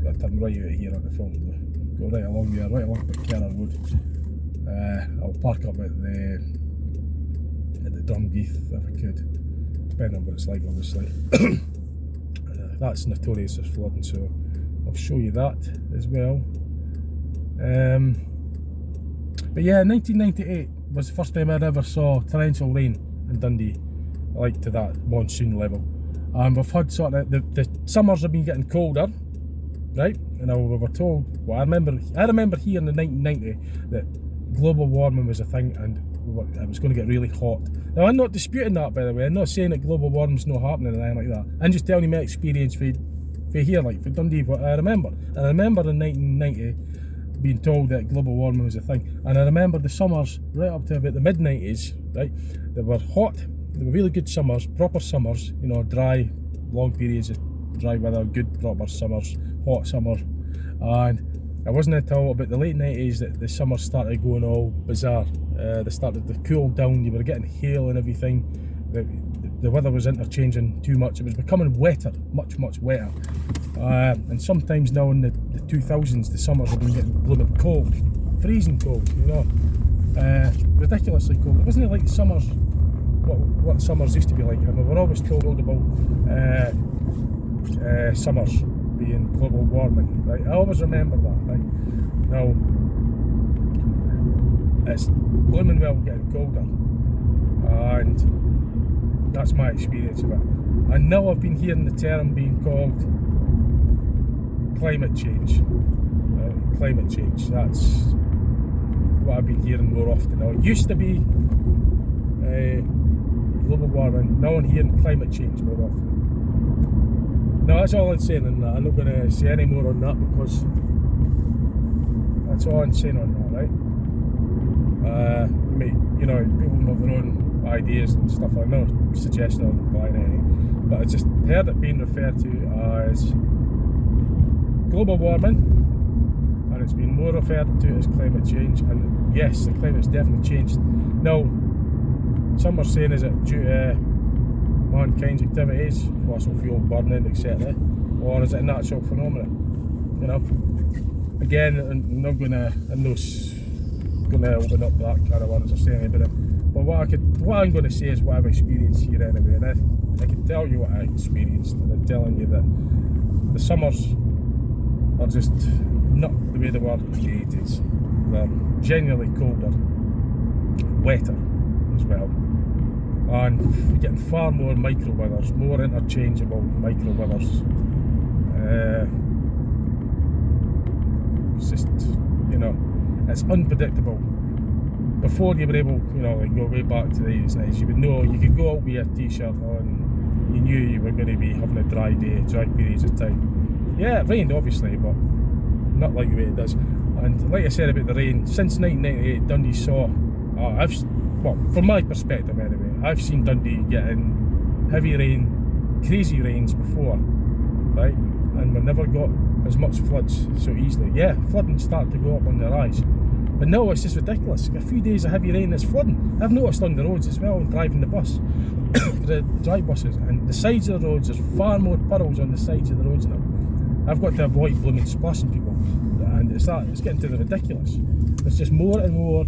Speaker 1: Got to turn right out here onto Fontainebleau. Go right along there, right along Buchanan Road. I'll park up at the Drumheath if I could, depending on what it's like, obviously. That's notorious as flooding, so I'll show you that as well. But yeah, 1998 was the first time I'd ever saw torrential rain in Dundee, like to that monsoon level. And we've had sort of, the summers have been getting colder, right? And we were told, well, I remember here in the 1990 that global warming was a thing and it was going to get really hot. Now, I'm not disputing that, by the way. I'm not saying that global warming's not happening or anything like that. I'm just telling you my experience for here, like for Dundee, what I remember. And I remember in 1990 being told that global warming was a thing. And I remember the summers right up to about the mid-90s, right? They were hot, they were really good summers, proper summers, you know, dry, long periods of dry weather, good proper summers, hot summer. And it wasn't until about the late 90s that the summers started going all bizarre. They started to cool down, you were getting hail and everything. The weather was interchanging too much, it was becoming wetter, much wetter. And sometimes now in the 2000s, the summers have been getting blooming cold, freezing cold, you know. Ridiculously cold. It wasn't like the summers, what summers used to be like. I mean, we're always told about summers being global warming, right? I always remember that, right? Now, it's blooming well getting colder, and that's my experience of it. And now I've been hearing the term being called climate change. Climate change, that's what I've been hearing more often now. It used to be global warming, now I'm hearing climate change more often. No, that's all I'm saying on that. I'm not going to say any more on that because that's all I'm saying on that, right? You know, people have their own ideas and stuff. I'm not suggesting or implying anything, but I just heard it being referred to as global warming, and it's been more referred to as climate change. And yes, the climate's definitely changed. Now, some are saying is it due to mankind's activities, fossil fuel burning, etc., or is it a natural phenomenon? You know, again, I'm not gonna open up that kind of words or say anything about it. But what I'm gonna say is what I've experienced here anyway, and I can tell you what I experienced, and I'm telling you that the summers are just not the way they were in the 80s. They're genuinely colder, wetter as well. And we're getting far more micro weathers, more interchangeable micro weathers. It's just, you know, it's unpredictable. Before you were able, you know, like go way back to the 80s, 90s, you would know, you could go out with a t-shirt on, you knew you were going to be having a dry day, dry periods of time. Yeah, it rained obviously, but not like the way it does. And like I said about the rain, since 1998, Dundee saw, well, from my perspective anyway, I've seen Dundee getting heavy rain, crazy rains before, right? And we never got as much floods so easily. Yeah, flooding started to go up on the rise, but no, it's just ridiculous. A few days of heavy rain, it's flooding. I've noticed on the roads as well, driving the bus, the dry buses, and the sides of the roads, there's far more puddles on the sides of the roads now. I've got to avoid blooming splashing people, and it's getting to the ridiculous. There's just more and more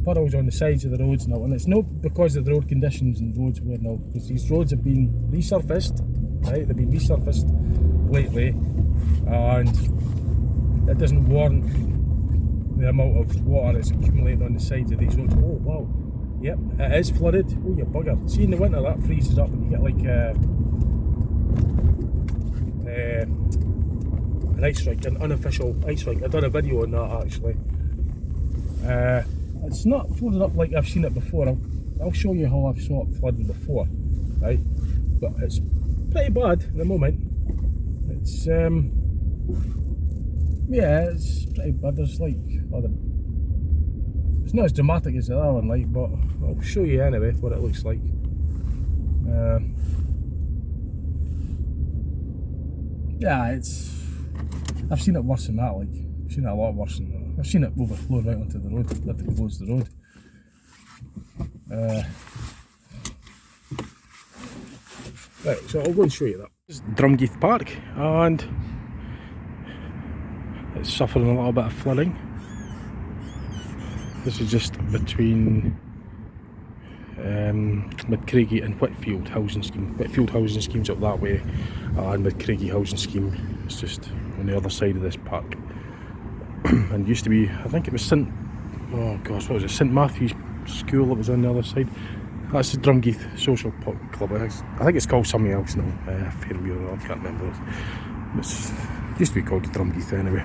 Speaker 1: puddles on the sides of the roads now, and it's not because of the road conditions and roads were now, because these roads have been resurfaced, right? They've been resurfaced lately, and it doesn't warrant the amount of water that's accumulating on the sides of these roads. Oh wow, yep, it is flooded. Oh, you bugger. See, in the winter that freezes up and you get like an ice rink, an unofficial ice rink. I've done a video on that actually. It's not flooded up like I've seen it before. I'll show you how I've saw it flooding before, right? But it's pretty bad at the moment. It's yeah, it's pretty bad. There's like it's not as dramatic as the other one, like, but I'll show you anyway what it looks like. Yeah, I've seen it worse than that, like. I've seen it a lot worse than that. I've seen it overflow right onto the road, literally close the road. Right, so I'll go and show you that. This is Drumgeeth Park, and it's suffering a little bit of flooding. This is just between Midcraigie and Whitfield housing scheme. Whitfield housing scheme's up that way, and Midcraigie housing scheme is just on the other side of this park. And used to be, I think it was St Matthew's school that was on the other side. That's the Drumgeeth Social Club. I think it's called something else now. Fairview, I can't remember. It used to be called Drumgeeth anyway.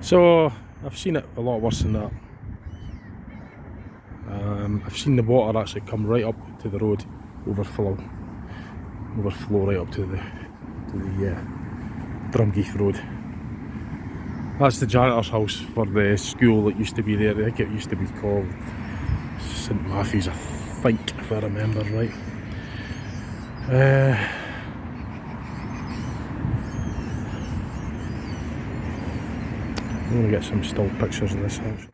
Speaker 1: So I've seen it a lot worse than that. I've seen the water actually come right up to the road, overflow right up to the Drumgeeth Road. That's the janitor's house for the school that used to be there. I think it used to be called St Matthew's, I think, if I remember right. I'm going to get some still pictures of this house.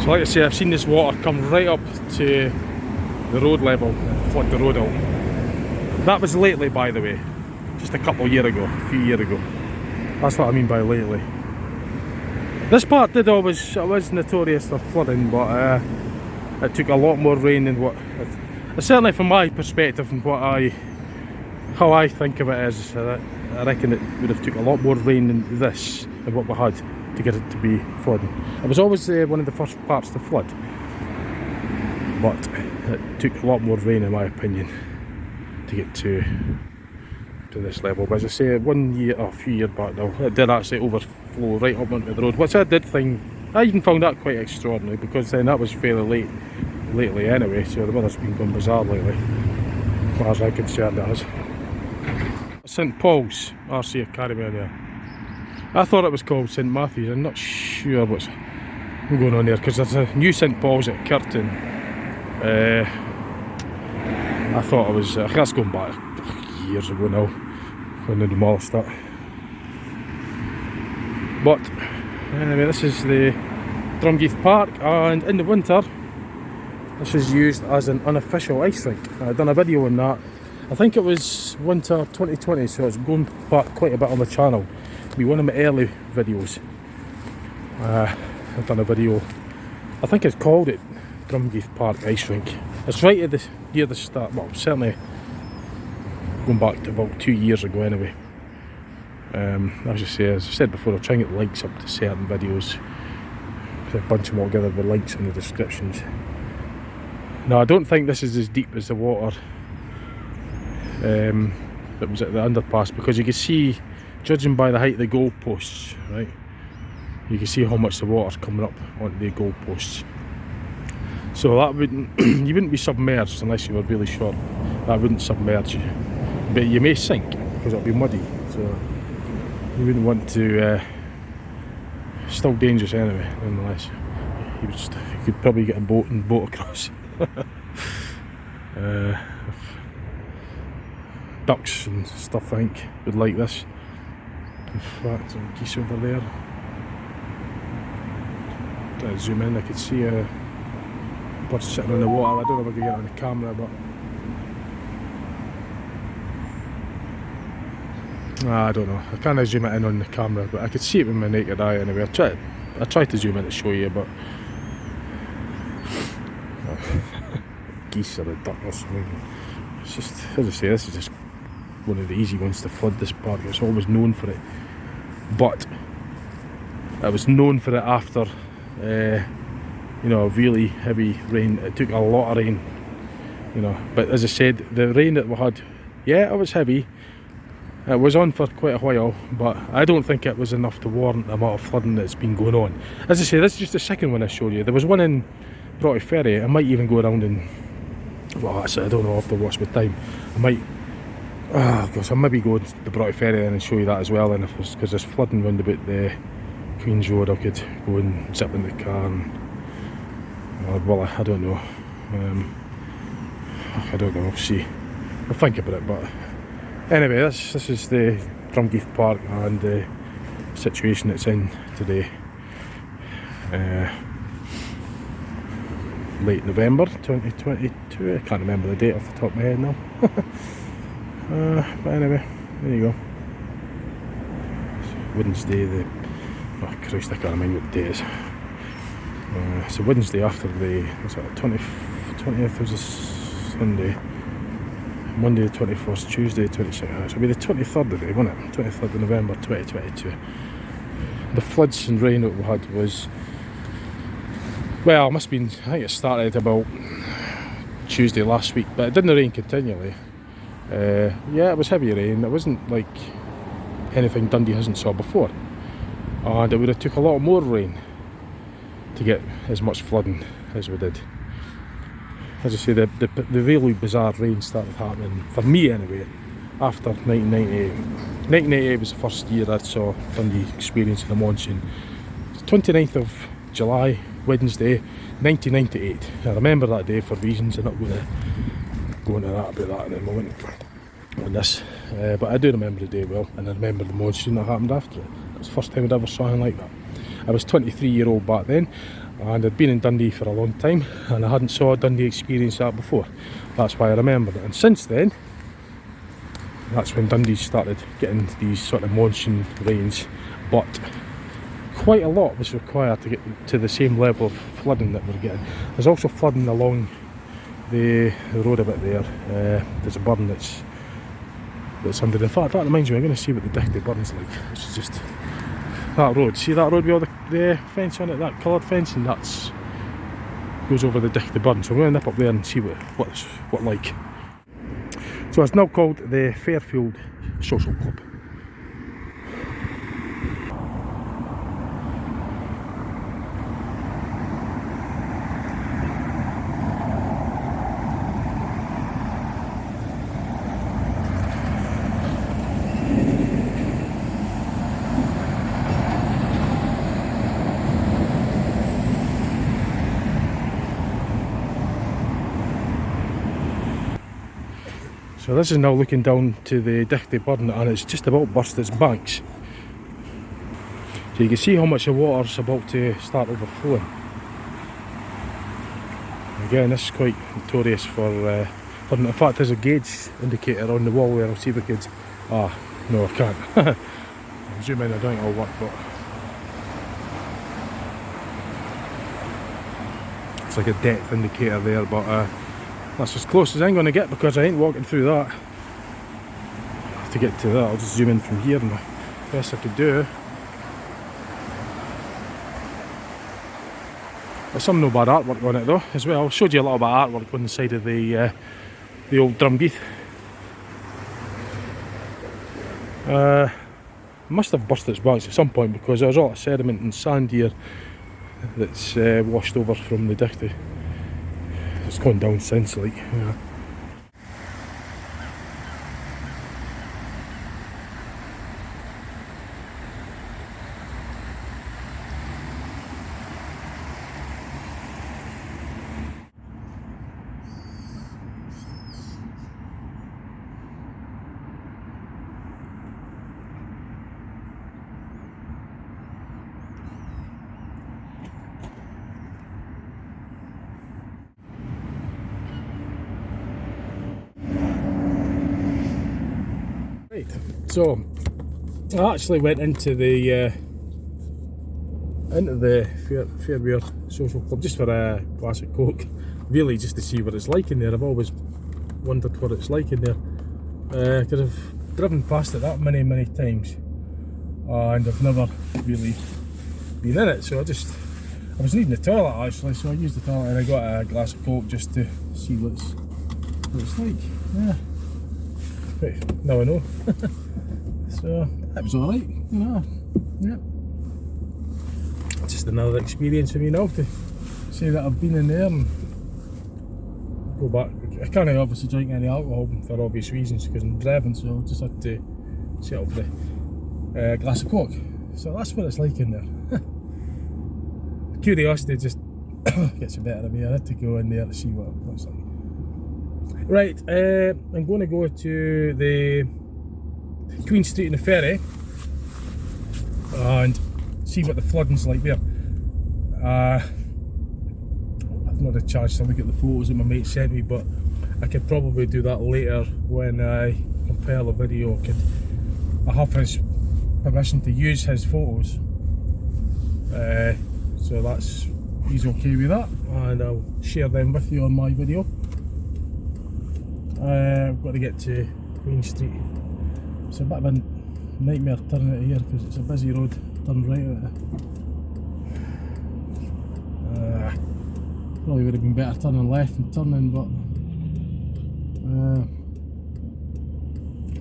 Speaker 1: So like I say, I've seen this water come right up to the road level, flood the road out. That was lately, by the way, just a few years ago. That's what I mean by lately. This part it was notorious for flooding, but it took a lot more rain than what, certainly from my perspective and how I think of it is, I reckon it would have took a lot more rain than this, than what we had, to get it to be flooding. It was always one of the first parts to flood, but it took a lot more rain in my opinion to get to this level. But as I say, a few years back now, it did actually overflow right up onto the road, which I even found that quite extraordinary, because then that was fairly lately anyway, so the weather's been going bizarre lately, as far as I'm concerned it has. St Paul's RC Academy there. I thought it was called St Matthew's. I'm not sure what's going on there, because there's a new St Paul's at Curtin. I thought it was, that's going back years ago now, when they demolished that. But anyway, this is the Drumgeeth Park, and in the winter this is used as an unofficial ice rink. I've done a video on that. I think it was winter 2020, so it's going back quite a bit on the channel. It'll be one of my early videos. I've done a video, I think it's called it Drumgeeth Park Ice Rink. It's right at near the start, well certainly going back to about 2 years ago anyway. As I said before, I'll try and get links up to certain videos, a bunch of them all together with links in the descriptions. Now I don't think this is as deep as the water that was at the underpass, because you can see, judging by the height of the goalposts, right, you can see how much the water's coming up onto the goalposts. So that wouldn't, you wouldn't be submerged unless you were really short. That wouldn't submerge you, but you may sink because it'll be muddy. So you wouldn't want to. Still dangerous anyway, nonetheless. You could probably get a boat and boat across. Ducks and stuff, I think, would like this. In fact, some geese over there. Try to zoom in, I could see a bird sitting on the water. I don't know if I could get it on the camera, but I don't know. I can't zoom it in on the camera, but I could see it with my naked eye anyway. I tried to zoom in to show you, but geese or a duck or something. It's just, as I say, this is just one of the easy ones to flood this park. It's always known for it, but I was known for it after you know, really heavy rain. It took a lot of rain, you know, but as I said, the rain that we had, yeah, it was heavy. It was on for quite a while, but I don't think it was enough to warrant the amount of flooding that's been going on. As I say, this is just the second one I showed you. There was one in Broughty Ferry. I might even go around and, well, actually, I don't know, I'll have to watch with time. I might, I'll maybe go to the Broughty Ferry and show you that as well. And if it's, because there's flooding round about the Queen's Road, I could go and zip in the car and, well, I don't know. I don't know, see. I'll think about it, but anyway, this is the Drumgeeth Park and the situation it's in today. Late November 2022, I can't remember the date off the top of my head now. But anyway, there you go. Wouldn't stay the Oh Christ, I can't remember what the day is. It's a Wednesday after the, was it the 20th was a Sunday, Monday the 21st, Tuesday the 22nd, so it'll be the 23rd today, won't it? 23rd of November 2022. The floods and rain that we had was, well, it must have been, I think it started about Tuesday last week, but it didn't rain continually. Yeah, it was heavy rain. It wasn't like anything Dundee hasn't saw before, and it would have took a lot more rain to get as much flooding as we did. As I say, the really bizarre rain started happening, for me anyway, after 1998. 1988 was the first year I saw Dundee experiencing the monsoon. 29th of July, Wednesday, 1998. I remember that day for reasons I'm not going to go into that about that in a moment on this, but I do remember the day well, and I remember the monsoon that happened after it. It was the first time I'd ever saw anything like that. I was 23-year-old back then, and I'd been in Dundee for a long time, and I hadn't saw Dundee experience that before. That's why I remembered it. And since then, that's when Dundee started getting these sort of monsoon rains, but quite a lot was required to get to the same level of flooding that we're getting. There's also flooding along the road a bit there. There's a burn that's under. In fact, that reminds me, I'm going to see what the Dickley burn's like, which is just that road. See that road with all the fence on it, that coloured fence, and that's goes over the Dickley burn. So I'm going to nip up there and see what like. So it's now called the Fairfield Social Club. So this is now looking down to the Dickley burn, and it's just about burst its banks. So you can see how much the water's about to start overflowing. Again, this is quite notorious for flooding. In fact, there's a gauge indicator on the wall there. I'll see if I could. Ah, no, I can't. I'll zoom in, I don't think it'll work, but it's like a depth indicator there, but that's as close as I'm going to get, because I ain't walking through that. To get to that, I'll just zoom in from here, and the best I could do. There's some no bad artwork on it though, as well. I showed you a little bit of artwork on the side of the old Drumgeeth. Must have burst its banks at some point, because there's a lot of sediment and sand here that's washed over from the Dickley. It's gone down since, like, yeah. Right, so I actually went into the Fairwear Social Club just for a glass of Coke, really just to see what it's like in there. I've always wondered what it's like in there, because I've driven past it that many times, and I've never really been in it. So I was needing the toilet actually, so I used the toilet and I got a glass of Coke just to see what it's like. Yeah. Right, now I know. So that was alright, you know. Yeah. Just another experience for me now to say that I've been in there and go back. I can't obviously drink any alcohol for obvious reasons because I'm driving, so I just had to set up the glass of Coke. So that's what it's like in there. Curiosity just gets the better of me. I had to go in there to see what it looks like. Right, I'm going to go to the Queen Street and the ferry and see what the flooding's like there. I've not had a chance to look at the photos that my mate sent me, but I could probably do that later when I compile a video. I have his permission to use his photos So that's, he's okay with that, and I'll share them with you on my video. I've got to get to Queen Street. It's a bit of a nightmare turning out here because it's a busy road. Turn right out of it. Probably would have been better turning left and turning, but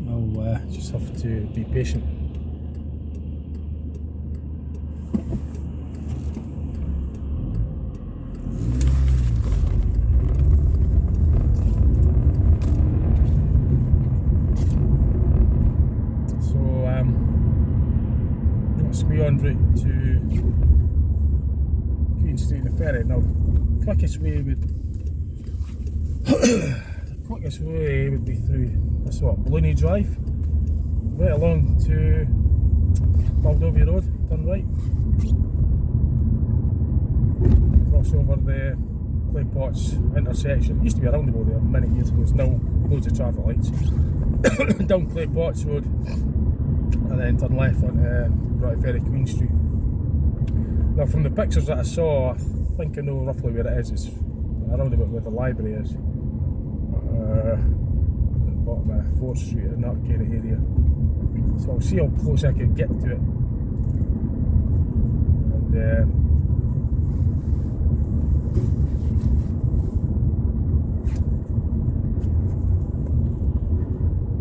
Speaker 1: I'll just have to be patient. That's me en route to Queen Street and the ferry. Now, the quickest way would be through this Blooney Drive, right along to Baldovie Road, turn right, cross over the Clay Pots intersection. It used to be a roundabout there many years ago, it's now loads of traffic lights. Down Clay Pots Road, and then turn left onto Broughty Ferry, Queen Street. Now, from the pictures that I saw, I think I know roughly where it is. It's around about where the library is, at the bottom of 4th Street, in that kind of area. So I'll see how close I can get to it.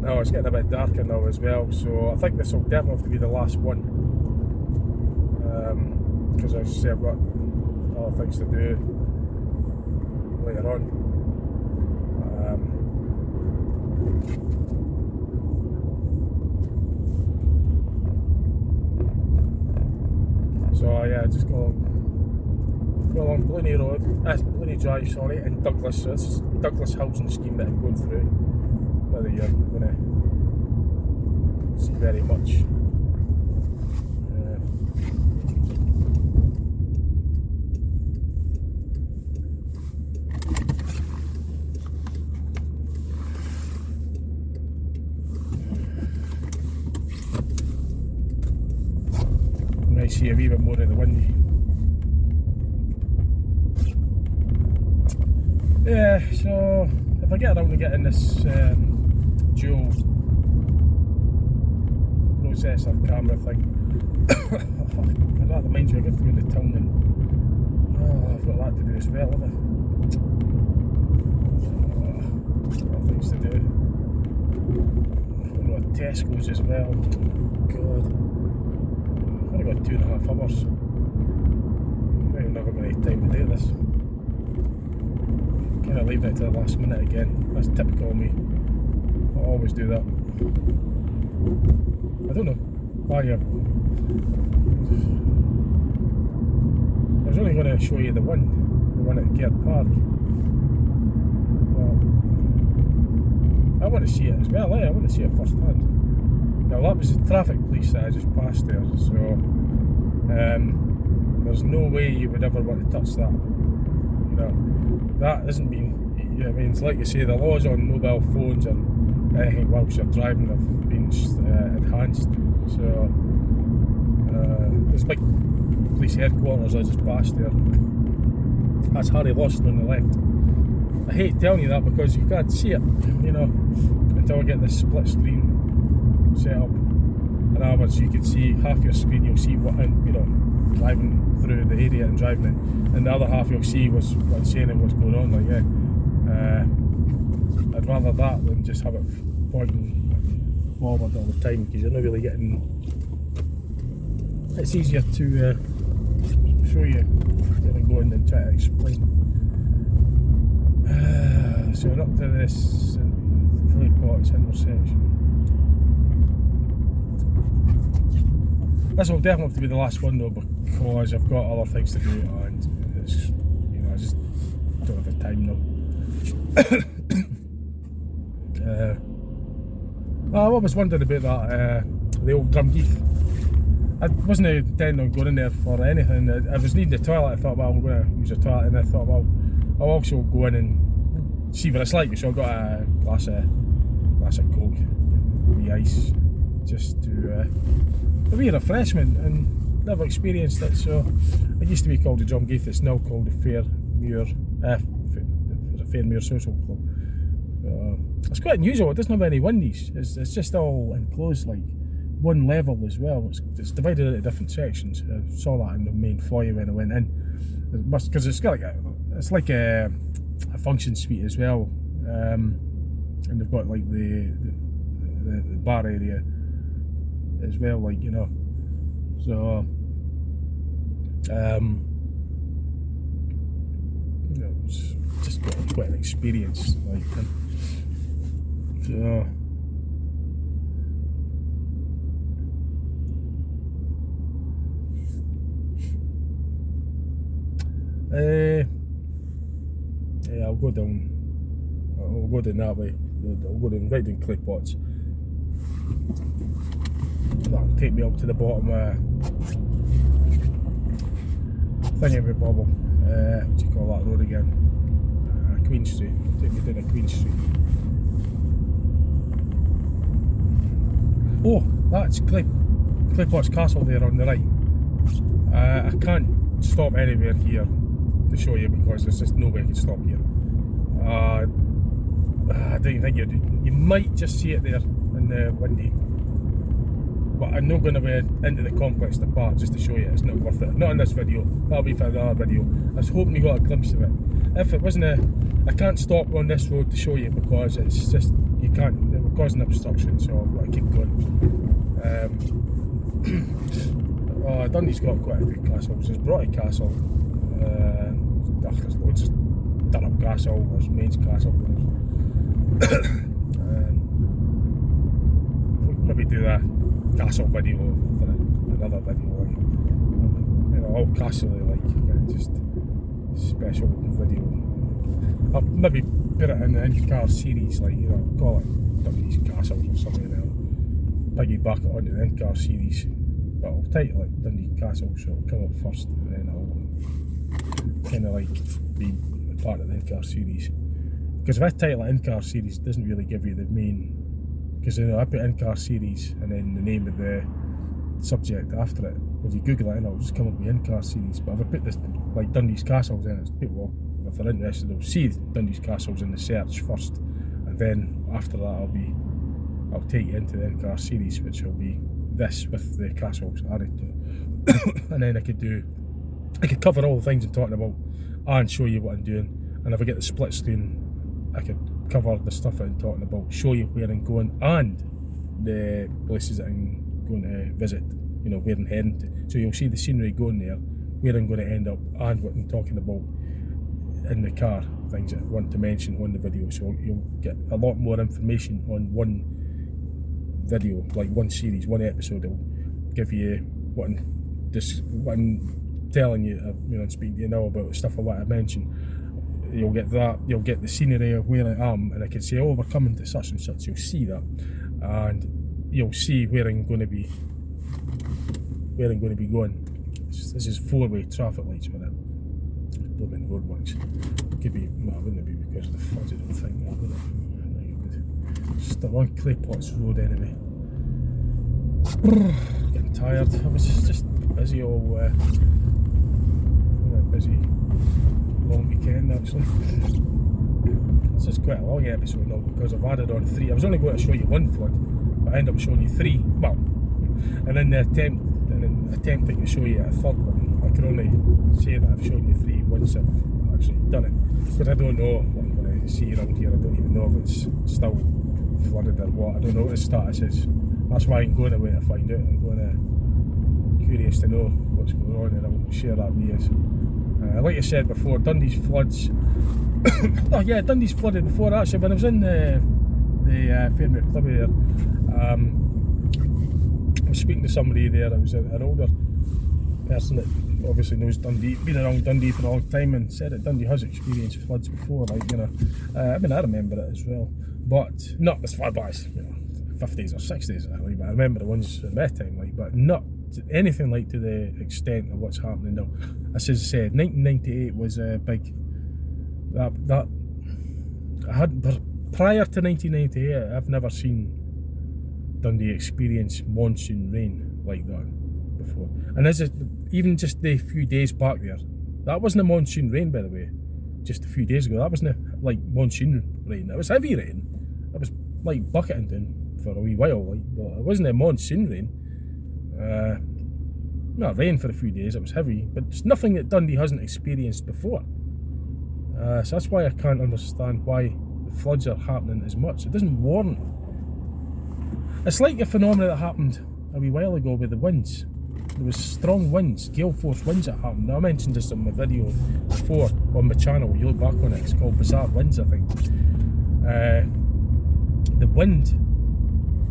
Speaker 1: And now it's getting a bit darker now as well, so I think this will definitely have to be the last one, because as I say, I've got other things to do later on. So yeah, just go along Blooney Road, Blooney Drive, sorry, and Douglas. So this is Douglas housing scheme that I'm going through. Whether you're going to see very much. You might see a wee bit more of the windy. Yeah, so if I get around to getting this dual processor camera thing, that reminds me I have to go into town and I've got that to do as well, haven't I? Things to do. I've got a Tesco's as well. God, I've only got 2.5 hours. I'm never going to have time to do this. Kind of leaving it to the last minute again. That's typical of me. I always do that. I don't know why I was only going to show you the one at Gerd Park. But I want to see it as well, I want to see it first hand. Now that was the traffic police that I just passed there, so there's no way you would ever want to touch that. You know, that hasn't been, I mean, it's like you say, the laws on mobile phones and anything whilst you're driving have been enhanced. So there's big police headquarters I just passed there. That's Harry Lawson on the left. I hate telling you that because you can't see it, you know, until I get this split screen set up. And afterwards you can see half your screen, you'll see what, you know, driving through the area and driving in, and the other half you'll see what's saying and what's going on. Like, yeah, I'd rather that than just have it pointing forward all the time, because you're not really getting. It's easier to show you than going and try to explain. So we're up to this Clay Pots intersection. This will definitely have to be the last one though, because I've got other things to do and it's, you know, I just don't have the time now. I was wondering about that, the old Drumheath. I wasn't intending on going in there for anything. I was needing the toilet. I thought, well, I'm going to use the toilet, and I thought, well, I'll also go in and see what it's like. So I got a glass of Coke, wee ice, just to a wee refreshment. And never experienced it. So it used to be called the Drumgeath, it's now called the Fairmuir Social Club. It's quite unusual, it doesn't have any windies, it's just all enclosed, like one level as well. It's divided into different sections. I saw that in the main foyer when I went in. Because it's got like a function suite as well, and they've got like the bar area as well, like, you know. So you know, it's just quite an experience, like. So yeah, I'll go down that way. I'll go down right down Clay Pots. That'll take me up to the bottom thingy-bobble. What do you call that road again? Queen Street. Take me down to Queen Street. Oh, that's Clay Pots Castle there on the right. I can't stop anywhere here to show you because there's just no way I can stop here. I don't even think you might just see it there in the windy, but I'm not going to be into the complex to park just to show you. It's not worth it. Not in this video. That'll be for another video. I was hoping you got a glimpse of it. If it wasn't I can't stop on this road to show you because it's just, you can't, it will cause an obstruction, so I've got to keep going. Dundee's got quite a few castles. There's Broughty Castle, there's loads. There's Durham Castle, there's Mains Castle, maybe do a castle video for another video, like, you know, all castle-y, like, just special video. I'll maybe put it in the in-car series, like, you know, call it Dundee's Castles or something, and I'll piggyback it onto the in-car series. But I'll title it Dundee Castle, so it'll come up first, and then I'll kind of like be part of the in-car series. Because if I title it in-car series, it doesn't really give you the main. Because, you know, I put in-car series and then the name of the subject after it. When you Google it, and it'll just come up with in-car series. But if I put this like Dundee's Castles in, it's people, if they're interested, they'll see Dundee's Castles in the search first, and then after that I'll take you into the in-car series, which will be this with the castles added to it. And then I could cover all the things I'm talking about and show you what I'm doing. And if I get the split screen, I could cover the stuff that I'm talking about, show you where I'm going and the places that I'm going to visit, you know, where I'm heading to. So you'll see the scenery going there, where I'm going to end up, and what I'm talking about in the car, things that I want to mention on the video. So you'll get a lot more information on one video, like one series, one episode. It'll give you what I'm telling you, you know, and speaking to you now about stuff I want to mention. You'll get that, you'll get the scenery of where I am, and I can say, oh, we're coming to such and such. You'll see that, and you'll see where I'm going to be going. This is 4-way traffic lights with it. Blooming roadworks. Could be, well, wouldn't it be because of the floods? I don't think that, would it? Still on Clay Pots Road anyway. Getting tired. I was just busy all busy long weekend actually. This is quite a long episode now because I've added on 3. I was only going to show you 1 flood, but I ended up showing you 3. Well, and in attempting to show you a 3rd one, I can only say that I've shown you 3 once I've actually done it. But I don't know what I'm going to see around here. I don't even know if it's still flooded or what. I don't know what the status is. That's why I'm going away to find out. I'm curious to know what's going on, and I'll share that with you. Like I said before, Dundee's floods. Oh yeah, Dundee's flooded before actually. When I was in the Fairmuir Club there, I was speaking to somebody there. I was an older person that obviously knows Dundee, been around Dundee for a long time, and said that Dundee has experienced floods before. Like, you know, I mean, I remember it as well, but not as far back as, you know, 50s or 60s. Like, but I remember the ones at that time, like, but not anything like to the extent of what's happening now. As I said, 1998 was a big. That I had prior to 1998, I've never seen Dundee experience monsoon rain like that before. And is it even just the few days back there? That wasn't a monsoon rain, by the way. Just a few days ago, that wasn't like monsoon rain. It was heavy rain. It was like bucketing down for a wee while, like, but it wasn't a monsoon rain. Not rain for a few days. It was heavy, but it's nothing that Dundee hasn't experienced before. So that's why I can't understand why the floods are happening as much. It doesn't warrant. It's like a phenomenon that happened a wee while ago with the winds. There was strong winds, gale force winds that happened. Now, I mentioned this in my video before on my channel. You look back on it, it's called Bizarre Winds, I think. The wind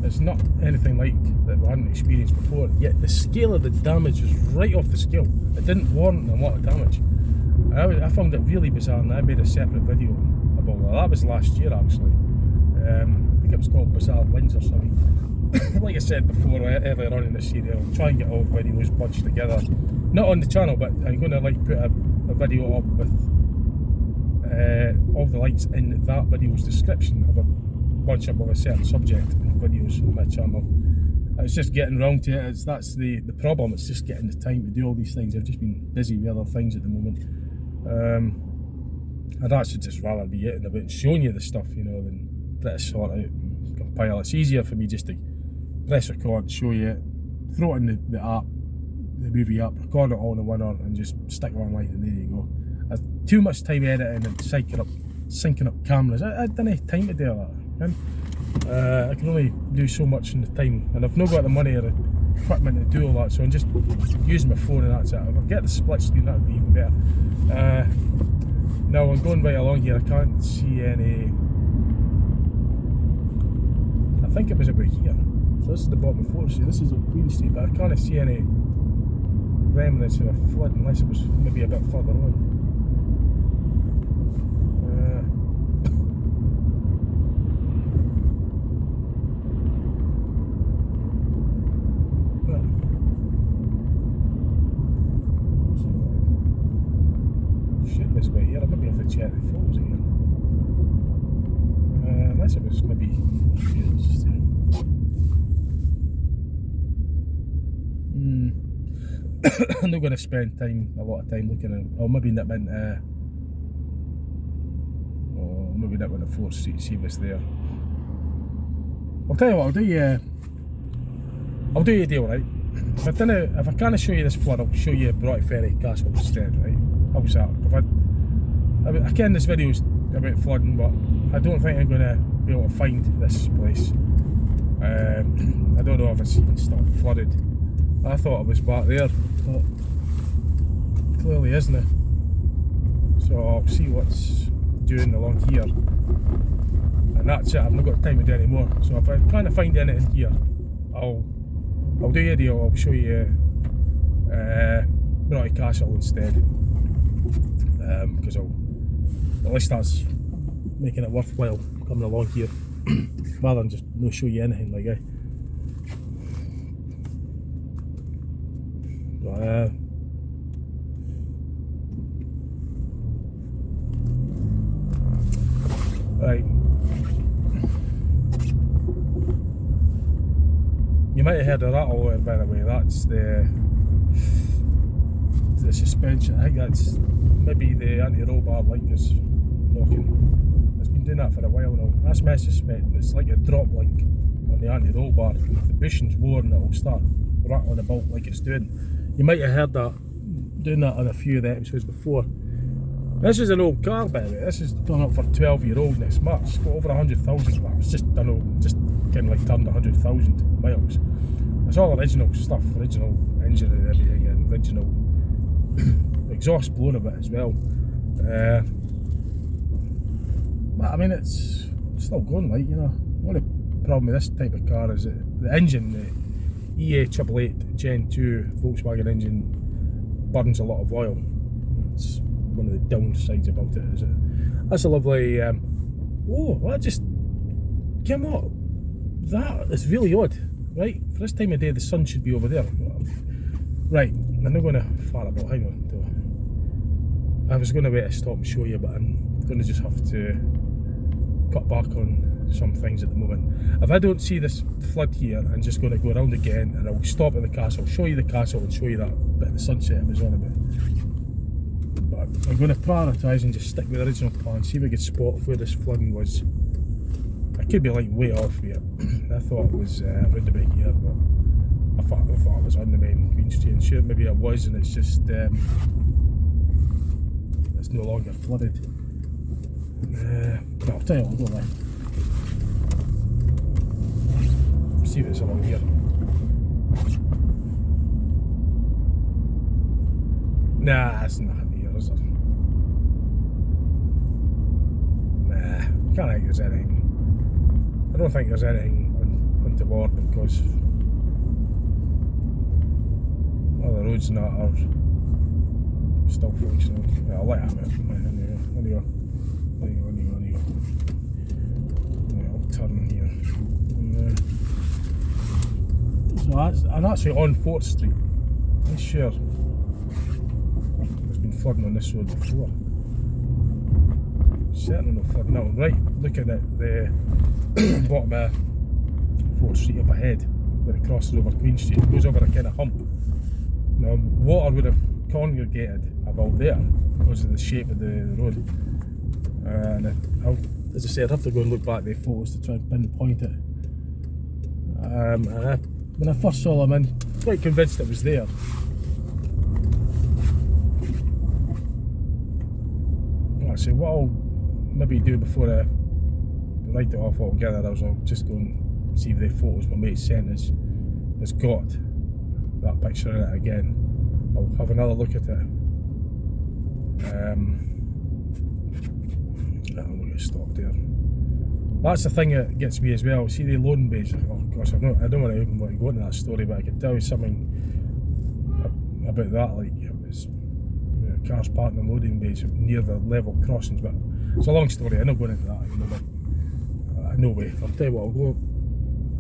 Speaker 1: is not anything like that we hadn't experienced before, yet the scale of the damage was right off the scale. It didn't warrant a lot of damage. I found it really bizarre, and I made a separate video about that. That was last year, actually. I think it was called Bizarre Winds or something. Like I said before, earlier on in the series, I'll try and get all the videos bunched together. Not on the channel, but I'm going to like put a video up with all the links in that video's description of a bunch up of a certain subject videos on my channel. It's just getting round to it. That's the problem. It's just getting the time to do all these things. I've just been busy with other things at the moment. I'd actually just rather be getting about and showing you the stuff, you know, than try to sort out and compile. It's easier for me just to press record, show you it, throw it in the app, the movie app, record it all in a winner and just stick it online, and there you go. I've too much time editing and syncing up cameras. I don't have time to do all that. I can only do so much in the time, and I've not got the money or the equipment to do all that, so I'm just using my phone and that's it. If I get the split screen, that would be even better. Now I'm going right along here, I can't see any. I think it was about here. So this is the bottom of Fort Street, this is on Queen Street, but I can't see any remnants of a flood unless it was maybe a bit further on. Shit was about here, I maybe have to check the photos again. Unless it was maybe 4 years. I'm not going to spend a lot of time looking at, or maybe nip into, maybe nip into 4th Street, see what's there. I'll tell you what, I'll do you a deal, right? If I can't show you this flood, I'll show you Broughty Ferry Castle instead, right? How's that? I can this video's about flooding, but I don't think I'm going to be able to find this place. I don't know if it's even still flooded. I thought it was back there, but clearly isn't it. So I'll see what's doing along here, and that's it. I've not got time to do any more. So if I can't find anything here, I'll do you a deal. I'll show you Broughty Castle instead, because at least that's making it worthwhile coming along here, rather than just not show you anything like that. Right, you might have heard a rattle there, by the way. That's the suspension. I think that's maybe the anti-roll bar link is knocking. It's been doing that for a while now. That's my suspecting. It's like a drop link on the anti-roll bar. If the bushing's worn, it'll start rattling about like it's doing. You might have heard that, doing that on a few of the episodes before. This is an old car, by the way. This is done up for 12-year-old next March. It's got over 100,000 miles. Just kind of like turned 100,000 miles. It's all original stuff, original engine and everything, and original exhaust blown a bit as well. But I mean, it's still going, like, you know. The only problem with this type of car is that the engine, the EA888 Gen 2 Volkswagen engine, burns a lot of oil. It's one of the downsides about it. That's a lovely. Oh, that just came up. That is really odd, right? For this time of day, the sun should be over there. Right, I'm not going to far about. Hang on. I was going to wait to stop and show you, but I'm going to just have to cut back on some things at the moment. If I don't see this flood here, I'm just going to go around again, and I'll stop at the castle, show you the castle and show you that bit of the sunset I was on about. But I'm going to prioritise and just stick with the original plan, see if I can spot where this flooding was. I could be like way off here. I thought it was around about here, but I thought it was on the main Queen Street, and sure maybe it was, and it's just it's no longer flooded. I'll tell you what, I'll go left. See what's along here. Nah, it's nothing here, is there? Nah, can't think there's anything. I don't think there's anything untoward, because all the roads and that are still functioning. Yeah, I'll let him out. There you go. Yeah, I'll turn here. So I'm actually on 4th Street. I'm sure there's been flooding on this road before. Certainly no flooding now. Right, looking at the bottom of 4th Street up ahead, where it crosses over Queen Street. It goes over a kind of hump. Now, water would have congregated about there because of the shape of the road. And as I said, I'd have to go and look back at the photos to try and pinpoint it. When I first saw them, I'm quite convinced it was there. Actually, what I'll maybe do before I write it off altogether is I'll just go and see if the photos my mate sent us has got that picture in it again. I'll have another look at it. I'm going to stop there. That's the thing that gets me as well. See the loading bays. Oh gosh, I don't want to even go into that story, but I can tell you something about that. Like, it was cars parked in loading bays near the level crossings. But it's a long story. I'm not going into that at the moment. No way. I'll tell you what. I'll go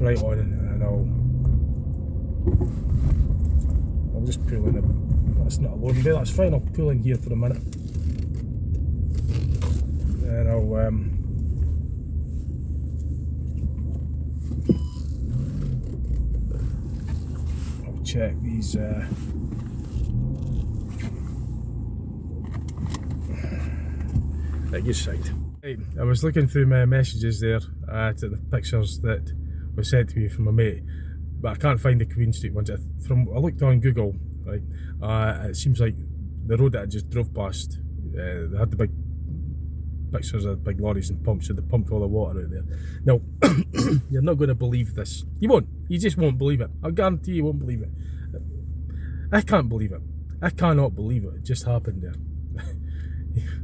Speaker 1: right on and I'll just pull in a bit. That's not a loading bay. That's fine. I'll pull in here for a minute. And I'll check these at your side. Right, I was looking through my messages there to the pictures that were sent to me from my mate, but I can't find the Queen Street ones. I looked on Google, right? It seems like the road that I just drove past, they had the big pictures of big lorries and pumps, so they pumped all the water out there. Now, you're not going to believe this. You won't. You just won't believe it. I guarantee you won't believe it. I can't believe it. I cannot believe it. It just happened there.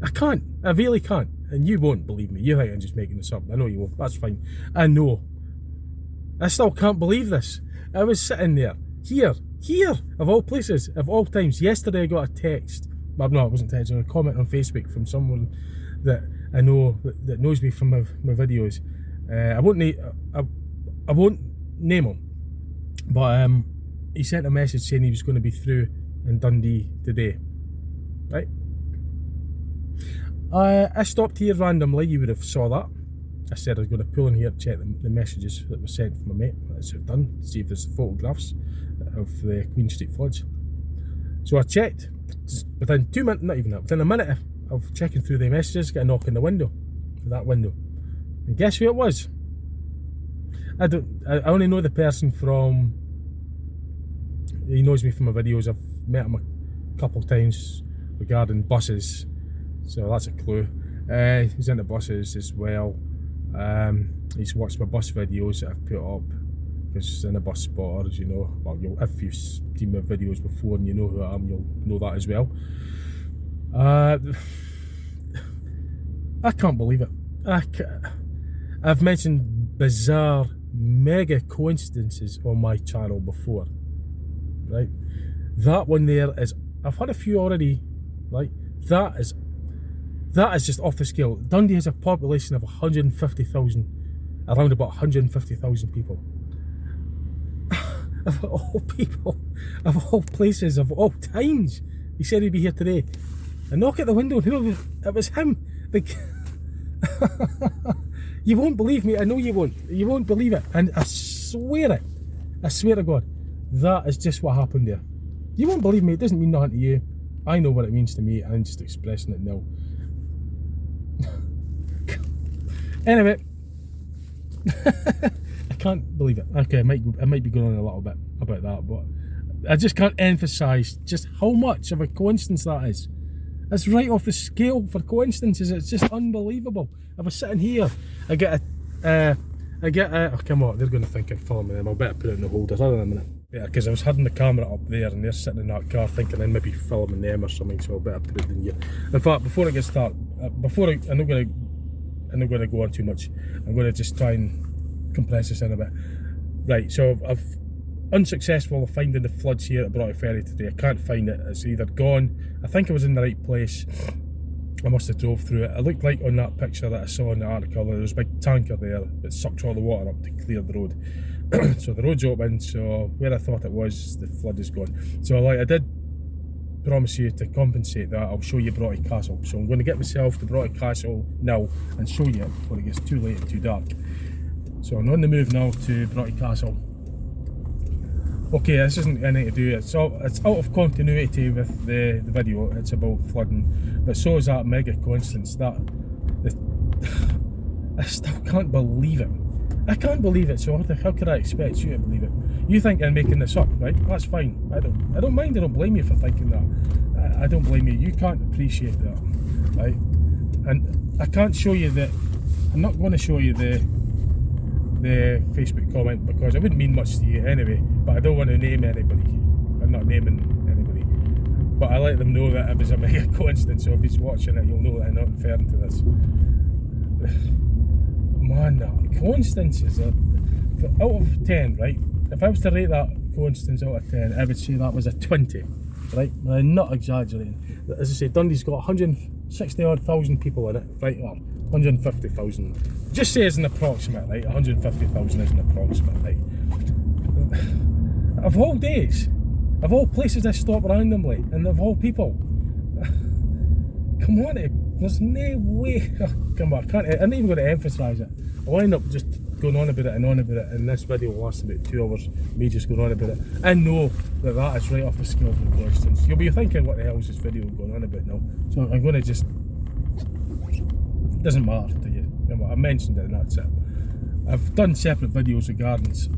Speaker 1: I can't. I really can't. And you won't believe me. You think I'm just making this up. I know you won't. That's fine. I know. I still can't believe this. I was sitting there. Here, of all places, of all times. Yesterday I got a text. Well, no, it wasn't a text. It was a comment on Facebook from someone that I know that knows me from my videos. I won't name him, but he sent a message saying he was going to be through in Dundee today. Right? I stopped here randomly. You would have saw that. I said I was going to pull in here to check the messages that were sent from my mate. That's what I've done. See if there's photographs of the Queen Street floods. So I checked. Just within 2 minutes, not even that, within a minute of checking through the messages, got a knock on the window. That window. And guess who it was? I only know the person from, he knows me from my videos. I've met him a couple of times regarding buses, so that's a clue. He's into buses as well. He's watched my bus videos that I've put up, because in a bus spotter, as you know, well, if you've seen my videos before and you know who I am, you'll know that as well. I can't believe it. I've mentioned bizarre, mega coincidences on my channel before, right? That one there is, I've had a few already, right? That is just off the scale. Dundee has a population of 150,000, around about 150,000 people. Of all people, of all places, of all times. He said he'd be here today. I knock at the window, and it was him. Like, You won't believe me. I know you won't. You won't believe it. And I swear it. I swear to God, that is just what happened there. You won't believe me. It doesn't mean nothing to you. I know what it means to me. I'm just expressing it now. Anyway, I can't believe it. Okay, I might be going on a little bit about that, but I just can't emphasise just how much of a coincidence that is. It's right off the scale for coincidences. It's just unbelievable. I was sitting here, I get a, oh come on, they're going to think I'm filming them. I better put it in the holder. Hold on a minute. Yeah, because I was having the camera up there and they're sitting in that car thinking I'm maybe filming them or something, so I better put it in here. In fact, before I get started, I'm not going to go on too much. I'm going to just try and compress this in a bit. Right, so I've unsuccessful finding the floods here at Broughty Ferry today. I can't find it. It's either gone. I think I was in the right place. I must have drove through it. It looked like on that picture that I saw in the article there was a big tanker there that sucked all the water up to clear the road. So the road's open, so where I thought it was, the flood is gone. So like I did promise you to compensate that, I'll show you Broughty Castle. So I'm going to get myself to Broughty Castle now and show you it before it gets too late and too dark. So I'm on the move now to Broughty Castle. Okay, this isn't anything to do, it's out of continuity with the video. It's about flooding, but so is that mega coincidence that I still can't believe it. I can't believe it, so how could I expect you to believe it? You think I'm making this up, right? That's fine. I don't mind, I don't blame you for thinking that. I don't blame you. You can't appreciate that, right? And I can't show you that. I'm not going to show you the Facebook comment because it wouldn't mean much to you anyway, but I don't want to name anybody. I'm not naming anybody, but I let them know that it was a mega coincidence, so if he's watching it, you'll know that I'm not referring to this. Man, that coincidences are, out of 10, right? If I was to rate that coincidence out of 10, I would say that was a 20, right? I'm not exaggerating. As I say, Dundee's got 160 odd thousand people in it, right? Or 150,000. Just say it's an approximate, right? 150,000 is an approximate, right? Of all days, of all places I stop randomly, and of all people, come on, there's no way. Oh, come on, I'm not even going to emphasise it. I'll end up just going on about it and on about it, and this video will last about 2 hours, me just going on about it. I know that that is right off the scale for coincidence. You'll be thinking, what the hell is this video going on about now? So I'm going to just, it doesn't matter to you. I mentioned it and that's it. I've done separate videos of gardens,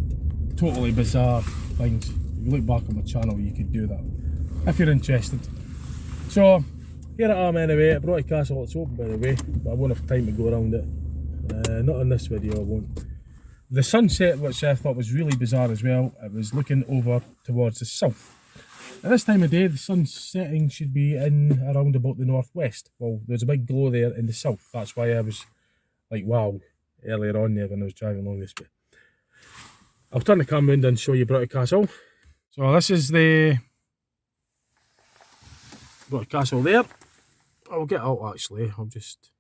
Speaker 1: totally bizarre things. If you look back on my channel, you could do that if you're interested. So here I am anyway at Broughty Castle. It's open by the way, but I won't have time to go around it. Not in this video, I won't. The sunset, which I thought was really bizarre as well, it was looking over towards the south. At this time of day, the sun setting should be in around about the northwest. Well, there's a big glow there in the south. That's why I was like, wow, earlier on there when I was driving along this way. I'll turn the camera around and show you Broughty Castle. So this is the Broughty Castle there. I'll get out actually, I'll just...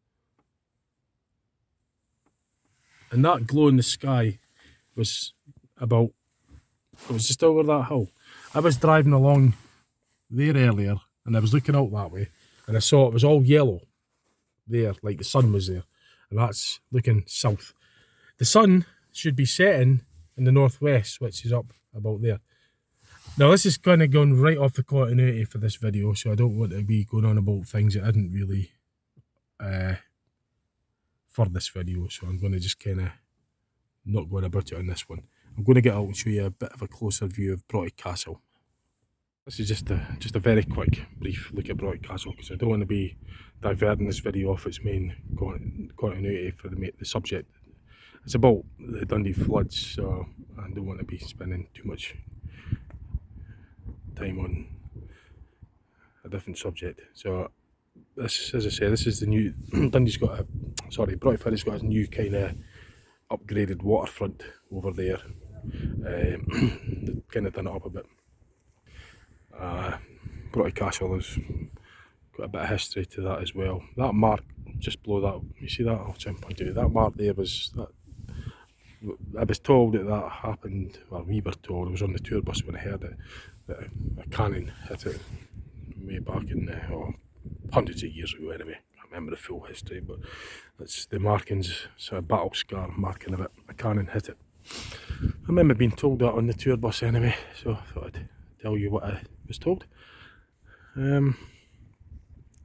Speaker 1: And that glow in the sky was about, it was just over that hill. I was driving along there earlier and I was looking out that way and I saw it was all yellow there, like the sun was there, and that's looking south. The sun should be setting in the northwest, which is up about there. Now this is kind of going right off the continuity for this video, so I don't want to be going on about things that isn't really for this video, so I'm going to just kind of not going about it on this one. I'm going to get out and show you a bit of a closer view of Broughty Castle. This is just a very quick, brief look at Broughty Castle, because I don't want to be diverting this video off its main continuity for the subject. It's about the Dundee Floods, so I don't want to be spending too much time on a different subject. So this, as I say, this is the new Dundee's got a, sorry, Broughty Ferry's got a new kind of upgraded waterfront over there. Kind of done it up a bit. Broughty Castle has got a bit of history to that as well. That mark just below that, you see that? I'll try and point to it. That mark there was that. I was told that happened, well, we were told, I was on the tour bus when I heard it, that a cannon hit it way back in hundreds of years ago anyway. remember the full history, but that's the markings, sort of battle scar marking of it. A cannon hit it. I remember being told that on the tour bus anyway, so I thought I'd tell you what I was told.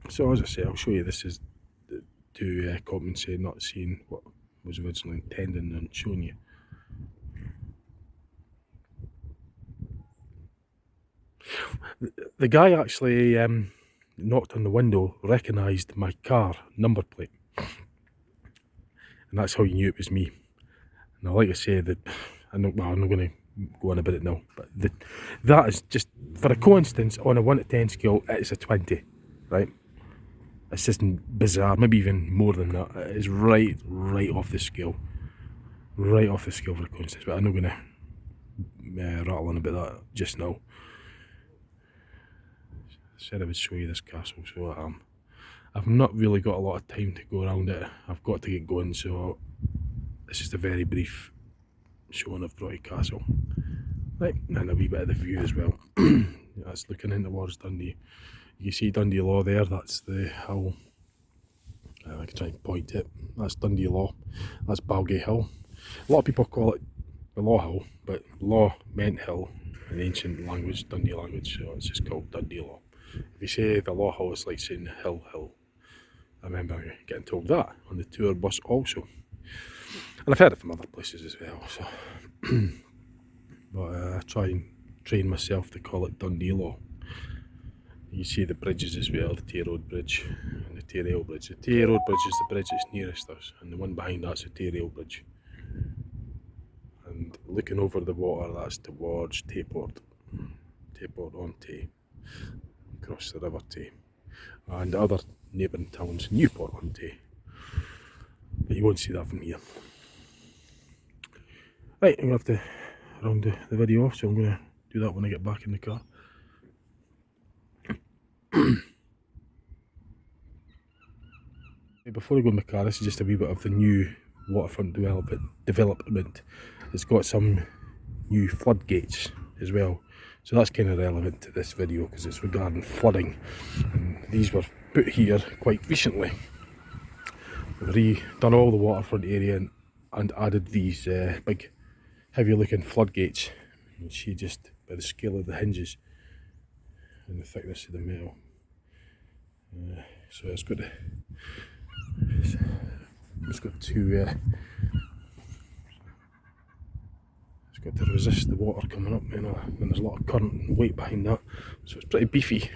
Speaker 1: So as I say, I'll show you this is to compensate not seeing what was originally intended and showing you. The guy actually knocked on the window, recognised my car number plate, and that's how he knew it was me. Now, like I say, that I'm not going to go on about it now, but that is just, for a coincidence, on a 1 to 10 scale, it's a 20, right? It's just bizarre, maybe even more than that. It is right off the scale. Right off the scale for a coincidence, but I'm not going to rattle on about that just now. I said I would show you this castle, so I've not really got a lot of time to go around it. I've got to get going, so this is a very brief showing of Broughty Castle. Right, and a wee bit of the view as well. That's looking in towards Dundee. You can see Dundee Law there, that's the hill. I can try and point it. That's Dundee Law, that's Balgate Hill. A lot of people call it the Law Hill, but Law meant hill in ancient language, Dundee language, so it's just called Dundee Law. If you say the Law Hill, it's like saying hill. I remember getting told that on the tour bus also. And I've heard it from other places as well, so but I try and train myself to call it Dundee Law. You see the bridges as well, the Tay Road Bridge and the Tay Rail Bridge. The Tay Road Bridge is the bridge that's nearest us, and the one behind that's the Tay Rail Bridge. And looking over the water, that's towards Tayport on Tay, across the River Tay, and other neighbouring towns, Newport on Tay. But you won't see that from here. Right, I'm going to have to round the video off, so I'm going to do that when I get back in the car. Before I go in the car, this is just a wee bit of the new waterfront development. It's got some new floodgates as well, so that's kind of relevant to this video because it's regarding flooding. And these were put here quite recently. We've redone all the waterfront area and added these big heavy looking floodgates. You can see just by the scale of the hinges and the thickness of the metal. So it's got to resist the water coming up, you know, and there's a lot of current and weight behind that, so it's pretty beefy,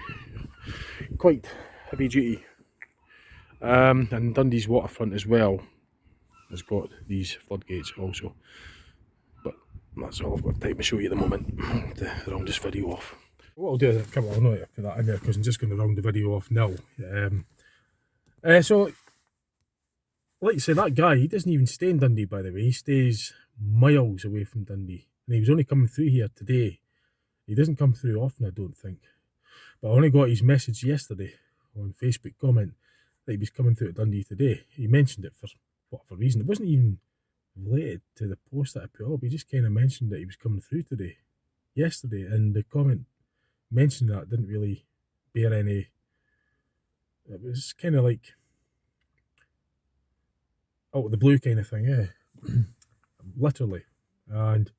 Speaker 1: quite heavy duty. And Dundee's waterfront as well has got these floodgates also, but that's all I've got time to show you at the moment to round this video off. What I'll do is I'll not put that in there because I'm just going to round the video off now. So, like I say, that guy, he doesn't even stay in Dundee, by the way. He stays miles away from Dundee, and he was only coming through here today. He doesn't come through often, I don't think, but I only got his message yesterday on Facebook comment that he was coming through to Dundee today. He mentioned it for whatever reason. It wasn't even related to the post that I put up. He just kind of mentioned that he was coming through today, yesterday, and the comment mentioned that didn't really bear any. It was kind of like out of the blue kind of thing, yeah. Literally. And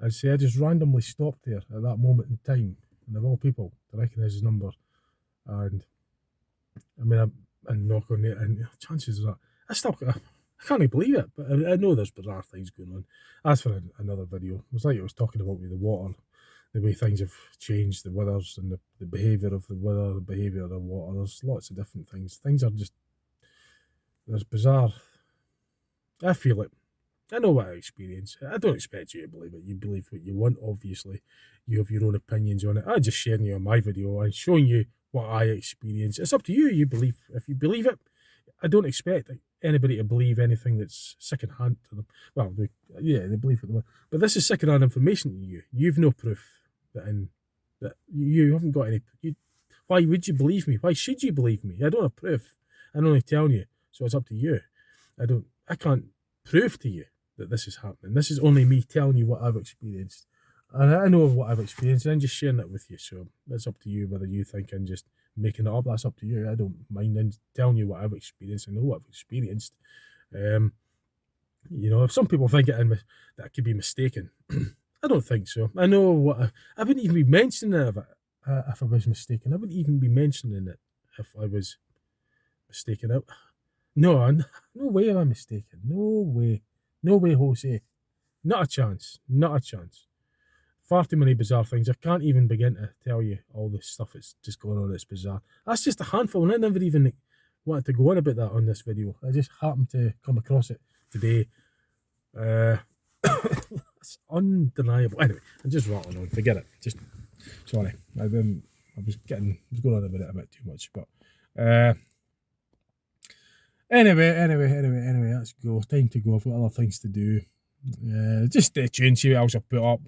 Speaker 1: I'd say I just randomly stopped there at that moment in time, and of all people, to recognise his number. And I mean, I knock on it, and chances are that I can't believe it, but I know there's bizarre things going on. As for another video, it was like I was talking about with the water, the way things have changed, the weathers and the behaviour of the weather, the behaviour of the water. There's lots of different things. Things are just, there's bizarre. I feel it. I know what I experience. I don't expect you to believe it. You believe what you want, obviously. You have your own opinions on it. I'm just sharing you on my video and showing you what I experience. It's up to you. You believe. If you believe it, I don't expect anybody to believe anything that's second-hand to them. Well, they believe it. But this is second-hand information to you. You've no proof that you haven't got any. Why would you believe me? Why should you believe me? I don't have proof. I'm only telling you. So it's up to you. I can't prove to you that this is happening. This is only me telling you what I've experienced. And I know what I've experienced, and I'm just sharing it with you. So it's up to you whether you think I'm just making it up, that's up to you. I don't mind telling you what I've experienced. I know what I've experienced. You know, if some people think that it could be mistaken, I don't think so. I know what I wouldn't even be mentioning it if I was mistaken. I wouldn't even be mentioning it if I was mistaken. No way am I mistaken. No way, Jose. Not a chance. Not a chance. Far too many bizarre things. I can't even begin to tell you all this stuff that's just going on that's bizarre. That's just a handful, and I never even wanted to go on about that on this video. I just happened to come across it today. It's undeniable. Anyway, I'm just rattling on. Forget it. Just sorry. I was going on about it a bit too much, but anyway. Let's go. Time to go. I've got other things to do. Just stay tuned. See what else I put up.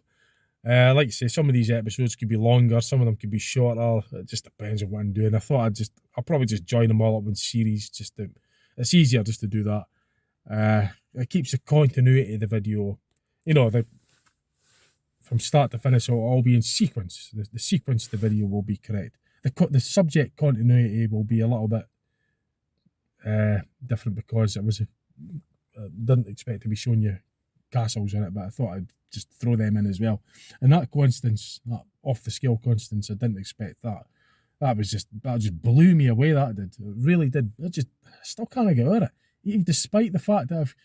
Speaker 1: Like I say, some of these episodes could be longer, some of them could be shorter. It just depends on what I'm doing. I thought I'll probably just join them all up in series. It's easier just to do that. It keeps the continuity of the video, you know, from start to finish. It'll all be in sequence. The sequence of the video will be correct. The subject continuity will be a little bit different because I didn't expect to be showing you castles in it, but I thought I'd just throw them in as well. And that coincidence, that off the scale coincidence, I didn't expect that. That just blew me away. That did. It really did. I still can't get over it. Even despite the fact that I've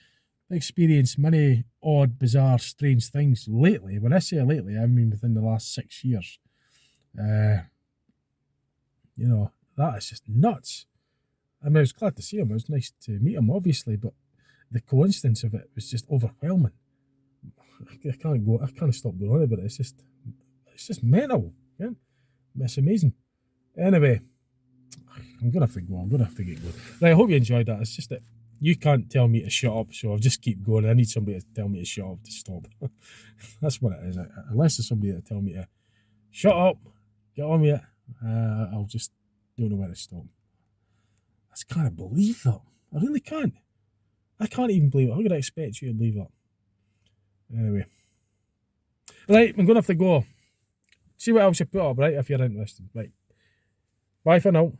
Speaker 1: experienced many odd, bizarre, strange things lately. When I say lately, I mean within the last 6 years. You know, that is just nuts. I mean, I was glad to see him. It was nice to meet him, obviously, but the coincidence of it was just overwhelming. I can't stop going on about it. It's just mental. Yeah? It's amazing. Anyway, I'm gonna have to go. I'm gonna have to get going. Right, I hope you enjoyed that. It's just that you can't tell me to shut up, so I'll just keep going. I need somebody to tell me to shut up, to stop. That's what it is. Unless there's somebody to tell me to shut up, get on with it, I'll just don't know where to stop. I just can't believe that. I really can't. I can't even believe it. How could I expect you to believe that? Anyway. Right, I'm going to have to go. See what else you put up, right, if you're interested. Right. Bye for now.